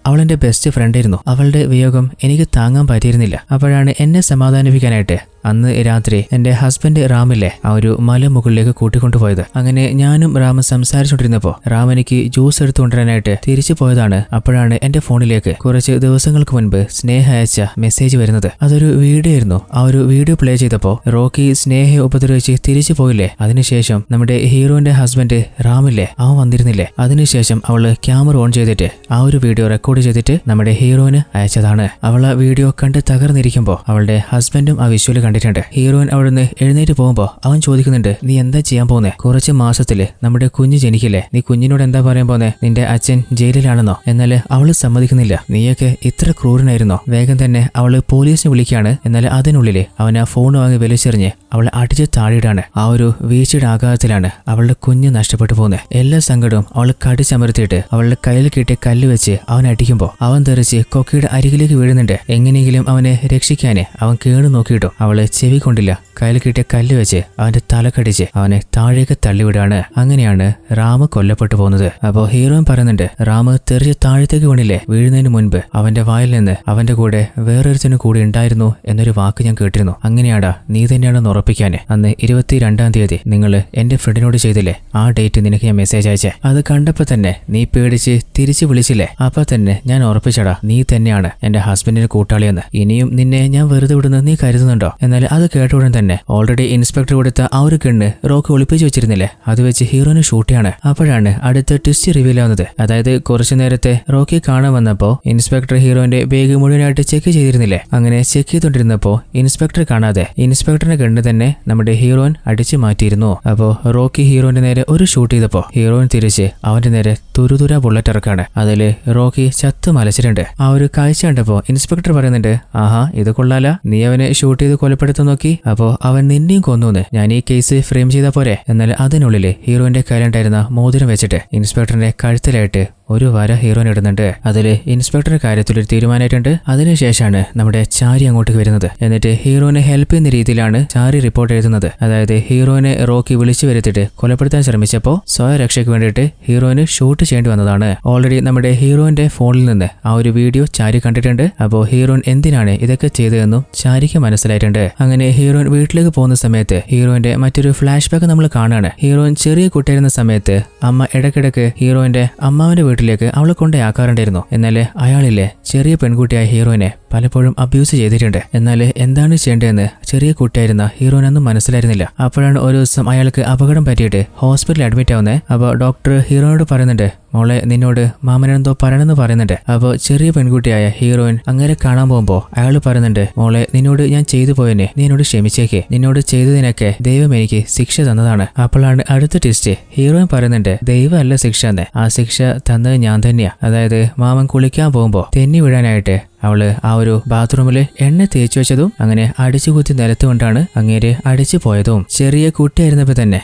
A: അവളെന്റെ ബെസ്റ്റ് ഫ്രണ്ട് ആയിരുന്നു. അവളുടെ വിയോഗം എനിക്ക് താങ്ങാൻ പറ്റിയിരുന്നില്ല. അപ്പോഴാണ് എന്നെ സമാധാനിപ്പിക്കാനായിട്ട് അന്ന് രാത്രി എന്റെ ഹസ്ബൻഡ് റാമില്ലേ ആ ഒരു മലമുകളിലേക്ക് കൂട്ടിക്കൊണ്ടുപോയത്. അങ്ങനെ ഞാനും റാമും സംസാരിച്ചുകൊണ്ടിരുന്നപ്പോ റാം എനിക്ക് ജ്യൂസ് എടുത്തു കൊണ്ടുവരാനായിട്ട് തിരിച്ചു പോയതാണ്. അപ്പോഴാണ് എന്റെ ഫോണിലേക്ക് കുറച്ച് ദിവസങ്ങൾക്ക് മുൻപ് സ്നേഹ അയച്ച മെസ്സേജ് വരുന്നത്. അതൊരു വീഡിയോ ആയിരുന്നു. ആ ഒരു വീഡിയോ പ്ലേ ചെയ്തപ്പോ റോക്കി സ്നേഹയെ ഉപദ്രവിച്ച് തിരിച്ചു പോയില്ലേ, അതിനുശേഷം നമ്മുടെ ഹീറോന്റെ ഹസ്ബൻഡ് റാമില്ലേ അവൻ വന്നിരുന്നില്ലേ, അതിനുശേഷം അവള് ക്യാമറ ഓൺ ചെയ്തിട്ട് ആ ഒരു വീഡിയോ റെക്കോർഡ് ചെയ്തിട്ട് നമ്മുടെ ഹീറോയിന് അയച്ചതാണ്. അവൾ ആ വീഡിയോ കണ്ട് തകർന്നിരിക്കുമ്പോ അവളുടെ ഹസ്ബൻഡും ആ വിഷ്വല് കണ്ടിട്ടുണ്ട്. ഹീറോയിൻ അവിടുന്ന് എഴുന്നേറ്റ് പോകുമ്പോ അവൻ ചോദിക്കുന്നുണ്ട്, നീ എന്താ ചെയ്യാൻ പോന്നേ? കുറച്ച് മാസത്തില് നമ്മുടെ കുഞ്ഞ് ജനിക്കില്ലേ, നീ കുഞ്ഞിനോട് എന്താ പറയാൻ പോന്നേ? നിന്റെ അച്ഛൻ ജയിലിലാണെന്നോ? എന്നാല് അവള് സമ്മതിക്കുന്നില്ല. നീയൊക്കെ ഇത്ര ക്രൂരനായിരുന്നോ? വേഗം തന്നെ അവള് പോലീസിനെ വിളിക്കാണ്. എന്നാൽ അതിനുള്ളില് അവൻ ആ ഫോൺ വാങ്ങി വലിച്ചെറിഞ്ഞ് അവളെ അടിച്ച് താഴെയിടാണ്. ആ ഒരു വീഴ്ചയുടെ ആഘാതത്തിലാണ് അവളുടെ കുഞ്ഞ് നഷ്ടപ്പെട്ടു പോകുന്നത്. എല്ലാ സങ്കടവും അവൾ കടിച്ചമർത്തിയിട്ട് അവളുടെ കയ്യിൽ കിട്ടിയ കല്ല് വെച്ച് അവൻ അടിക്കുമ്പോ അവൻ തെറിച്ച് കൊക്കയുടെ അരികിലേക്ക് വീഴുന്നുണ്ട്. എങ്ങനെയെങ്കിലും അവനെ രക്ഷിക്കാന് അവൻ കേണു നോക്കിയിട്ടു അവള് ചെവി കൊണ്ടില്ല. കയ്യിൽ കിട്ടിയ കല്ല് വെച്ച് അവന്റെ തലക്കടിച്ച് അവനെ താഴേക്ക് തള്ളിവിടാണ്. അങ്ങനെയാണ് റാമ് കൊല്ലപ്പെട്ടു പോകുന്നത്. അപ്പോ ഹീറോയിൻ പറയുന്നുണ്ട്, റാമ് തെറിച്ച് താഴത്തേക്ക് വീണില്ലേ, വീഴുന്നതിന് മുൻപ് അവന്റെ വായിൽ നിന്ന് അവന്റെ കൂടെ വേറൊരുത്തനും കൂടി ഉണ്ടായിരുന്നു എന്നൊരു വാക്ക് ഞാൻ കേട്ടിരുന്നു. അങ്ങനെയാടാ നീ തന്നെയാണെന്ന് ഉറപ്പിക്കാന് അന്ന് 22-ാം തീയതി നിങ്ങൾ എന്റെ ഫ്രണ്ടിനോട് ചെയ്തില്ലേ, ആ ഡേറ്റ് നിനക്ക് ഞാൻ മെസ്സേജ് അയച്ചേ. അത് കണ്ടപ്പോ തന്നെ നീ പേടിച്ച് തിരിച്ചു വിളിച്ചില്ലേ, അപ്പൊ തന്നെ ഞാൻ ഉറപ്പിച്ചടാ നീ തന്നെയാണ് എന്റെ ഹസ്ബൻഡിന്റെ കൂട്ടാളിയെന്ന്. ഇനിയും നിന്നെ ഞാൻ വെറുതെ വിടുന്നത് നീ കരുതുന്നുണ്ടോ? എന്നാൽ അത് കേട്ട ഉടൻ തന്നെ ഓൾറെഡി ഇൻസ്പെക്ടർ കൊടുത്ത ആ ഒരു ഗണ്ണ് റോക്ക് ഒളിപ്പിച്ചു വെച്ചിരുന്നില്ലേ, അത് വെച്ച് ഹീറോനെ ഷൂട്ട് ചെയ്യാണ്. അപ്പോഴാണ് അടുത്ത ട്വിസ്റ്റ് റിവീൽ ആവുന്നത്. അതായത് കുറച്ചു നേരത്തെ റോക്കി കാണാൻ വന്നപ്പോ ഇൻസ്പെക്ടർ ഹീറോന്റെ ബാഗ് മുഴുവനായിട്ട് ചെക്ക് ചെയ്തിരുന്നില്ലേ, അങ്ങനെ ചെക്ക് ചെയ്തോണ്ടിരുന്നപ്പോ ഇൻസ്പെക്ടർ കാണാതെ ഇൻസ്പെക്ടറിന്റെ ഗണ്ണ് തന്നെ നമ്മുടെ ഹീറോയിൻ അടിച്ചു മാറ്റിയിരുന്നു. അപ്പോ റോക്കി ഹീറോന്റെ നേരെ ഒരു ഷൂട്ട് ചെയ്തപ്പോ ഹീറോയിൻ തിരിച്ച് അവന്റെ നേരെ തുരുതുര ബുള്ളറ്റ് ഇറക്കാണ്. അതില് റോക്കി ചത്ത് മലച്ചിട്ടുണ്ട്. ആ ഒരു കാഴ്ച കണ്ടപ്പോ ഇൻസ്പെക്ടർ പറയുന്നുണ്ട്, ആഹാ ഇത് കൊള്ളാല, നീ അവനെ ഷൂട്ട് ചെയ്ത് കൊലപ്പെടുത്താൻ നോക്കി, അപ്പോ അവൻ നിന്നെയും കൊന്നൂന്ന്. ഞാൻ ഈ കേസ് ഫ്രെയിം ചെയ്താ പോരെ? എന്നാൽ അതിനുള്ളില് ഹീറോയിന്റെ കയ്യിലുണ്ടായിരുന്ന മോതിരം വെച്ചിട്ട് ഇൻസ്പെക്ടറിന്റെ കഴുത്തിലായിട്ട് ഒരു വര ഹീറോയിൻ ഇടുന്നുണ്ട്. അതില് ഇൻസ്പെക്ടറുടെ കാര്യത്തിൽ ഒരു തീരുമാനമായിട്ടുണ്ട്. അതിനുശേഷമാണ് നമ്മുടെ ചാരി അങ്ങോട്ട് വരുന്നത്. എന്നിട്ട് ഹീറോയിനെ ഹെൽപ്പ് ചെയ്യുന്ന രീതിയിലാണ് ചാരി റിപ്പോർട്ട് എഴുതുന്നത്. അതായത് ഹീറോയിനെ റോക്കി വിളിച്ചു വരുത്തിട്ട് കൊലപ്പെടുത്താൻ ശ്രമിച്ചപ്പോ സ്വയരക്ഷയ്ക്ക് വേണ്ടിയിട്ട് ഹീറോയിന് ഷൂട്ട് ചെയ്യേണ്ടി വന്നതാണ്. ഓൾറെഡി നമ്മുടെ ഹീറോയിന്റെ ഫോണിൽ നിന്ന് ആ ഒരു വീഡിയോ ചാരി കണ്ടിട്ടുണ്ട്. അപ്പോ ഹീറോയിൻ എന്തിനാണ് ഇതൊക്കെ ചെയ്തതെന്നും ചാരിക്ക് മനസ്സിലായിട്ടുണ്ട്. അങ്ങനെ ഹീറോയിൻ വീട്ടിലേക്ക് പോകുന്ന സമയത്ത് ഹീറോയിന്റെ മറ്റൊരു ഫ്ലാഷ് ബാക്ക് നമ്മൾ കാണാണ്. ഹീറോയിൻ ചെറിയ കുട്ടിയായിരുന്ന സമയത്ത് അമ്മ ഇടയ്ക്കിടയ്ക്ക് ഹീറോയിന്റെ അമ്മാവന്റെ വീട്ടിലേക്ക് അവളെ കൊണ്ടയാക്കാറുണ്ടായിരുന്നു. എന്നാൽ അയാളില്ലേ ചെറിയ പെൺകുട്ടിയായ ഹീറോയിനെ പലപ്പോഴും അബ്യൂസ് ചെയ്തിട്ടുണ്ട്. എന്നാൽ എന്താണ് ചെയ്യേണ്ടതെന്ന് ചെറിയ കുട്ടിയായിരുന്ന ഹീറോയിനൊന്നും മനസ്സിലായിരുന്നില്ല. അപ്പോഴാണ് ഒരു ദിവസം അയാൾക്ക് അപകടം പറ്റിയിട്ട് ഹോസ്പിറ്റലിൽ അഡ്മിറ്റ് ആവുന്നത്. അപ്പോൾ ഡോക്ടർ ഹീറോയിനോട് പറയുന്നുണ്ട്, മോളെ നിന്നോട് മാമനെന്തോ പറയണമെന്ന് പറയുന്നുണ്ട്. അപ്പോൾ ചെറിയ പെൺകുട്ടിയായ ഹീറോയിൻ അങ്ങനെ കാണാൻ പോകുമ്പോൾ അയാൾ പറയുന്നുണ്ട്, മോളെ നിന്നോട് ഞാൻ ചെയ്തു പോയനെ, നീ എന്നോട് ക്ഷമിച്ചേക്ക്, നിന്നോട് ചെയ്തതിനൊക്കെ ദൈവം എനിക്ക് ശിക്ഷ തന്നതാണ്. അപ്പോഴാണ് അടുത്ത ട്വിസ്റ്റ്. ഹീറോയിൻ പറയുന്നുണ്ട്, ദൈവം അല്ല ശിക്ഷ എന്ന്, ആ ശിക്ഷ തന്നത് ഞാൻ തന്നെയാ. അതായത് മാമൻ കുളിക്കാൻ പോകുമ്പോൾ തെന്നി വീഴാനായിട്ട് അവള് ആ ഒരു ബാത്റൂമില് എണ്ണ തേച്ചു വെച്ചതും അങ്ങനെ അടിച്ചുകുത്തി നിലത്തുകൊണ്ടാണ് അങ്ങേര് അടിച്ചു പോയതും. ചെറിയ കുട്ടിയായിരുന്നപ്പോ തന്നെ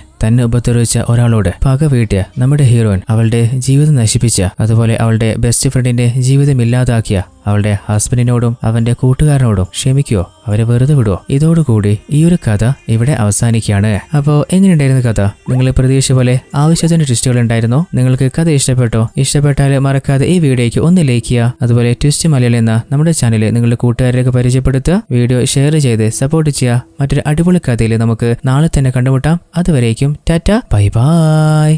A: ഉപദ്രവിച്ച ഒരാളോട് പക വീട്ടിയ നമ്മുടെ ഹീറോയിൻ അവളുടെ ജീവിതം നശിപ്പിച്ച, അതുപോലെ അവളുടെ ബെസ്റ്റ് ഫ്രണ്ടിന്റെ ജീവിതം ഇല്ലാതാക്കിയ അവളുടെ ഹസ്ബൻഡിനോടും അവന്റെ കൂട്ടുകാരനോടും ക്ഷമിക്കുവോ? അവരെ വെറുതെ വിടുവോ? ഇതോടുകൂടി ഈ ഒരു കഥ ഇവിടെ അവസാനിക്കുകയാണ്. അപ്പോൾ എങ്ങനെയുണ്ടായിരുന്ന കഥ? നിങ്ങൾ പ്രതീക്ഷ പോലെ ആവശ്യത്തിന് ട്വിസ്റ്റുകൾ ഉണ്ടായിരുന്നോ? നിങ്ങൾക്ക് കഥ ഇഷ്ടപ്പെട്ടോ? ഇഷ്ടപ്പെട്ടാൽ മറക്കാതെ ഈ വീഡിയോയ്ക്ക് ഒന്ന് ലൈക്ക് ചെയ്യുക. അതുപോലെ ട്വിസ്റ്റ് മലയാളം എന്ന നമ്മുടെ ചാനൽ നിങ്ങളുടെ കൂട്ടുകാരിലേക്ക് പരിചയപ്പെടുത്തുക. വീഡിയോ ഷെയർ ചെയ്ത് സപ്പോർട്ട് ചെയ്യുക. മറ്റൊരു അടിപൊളി കഥയിൽ നമുക്ക് നാളെ തന്നെ കണ്ടുമുട്ടാം. അതുവരേക്കും ടാറ്റ, ബൈ ബൈ.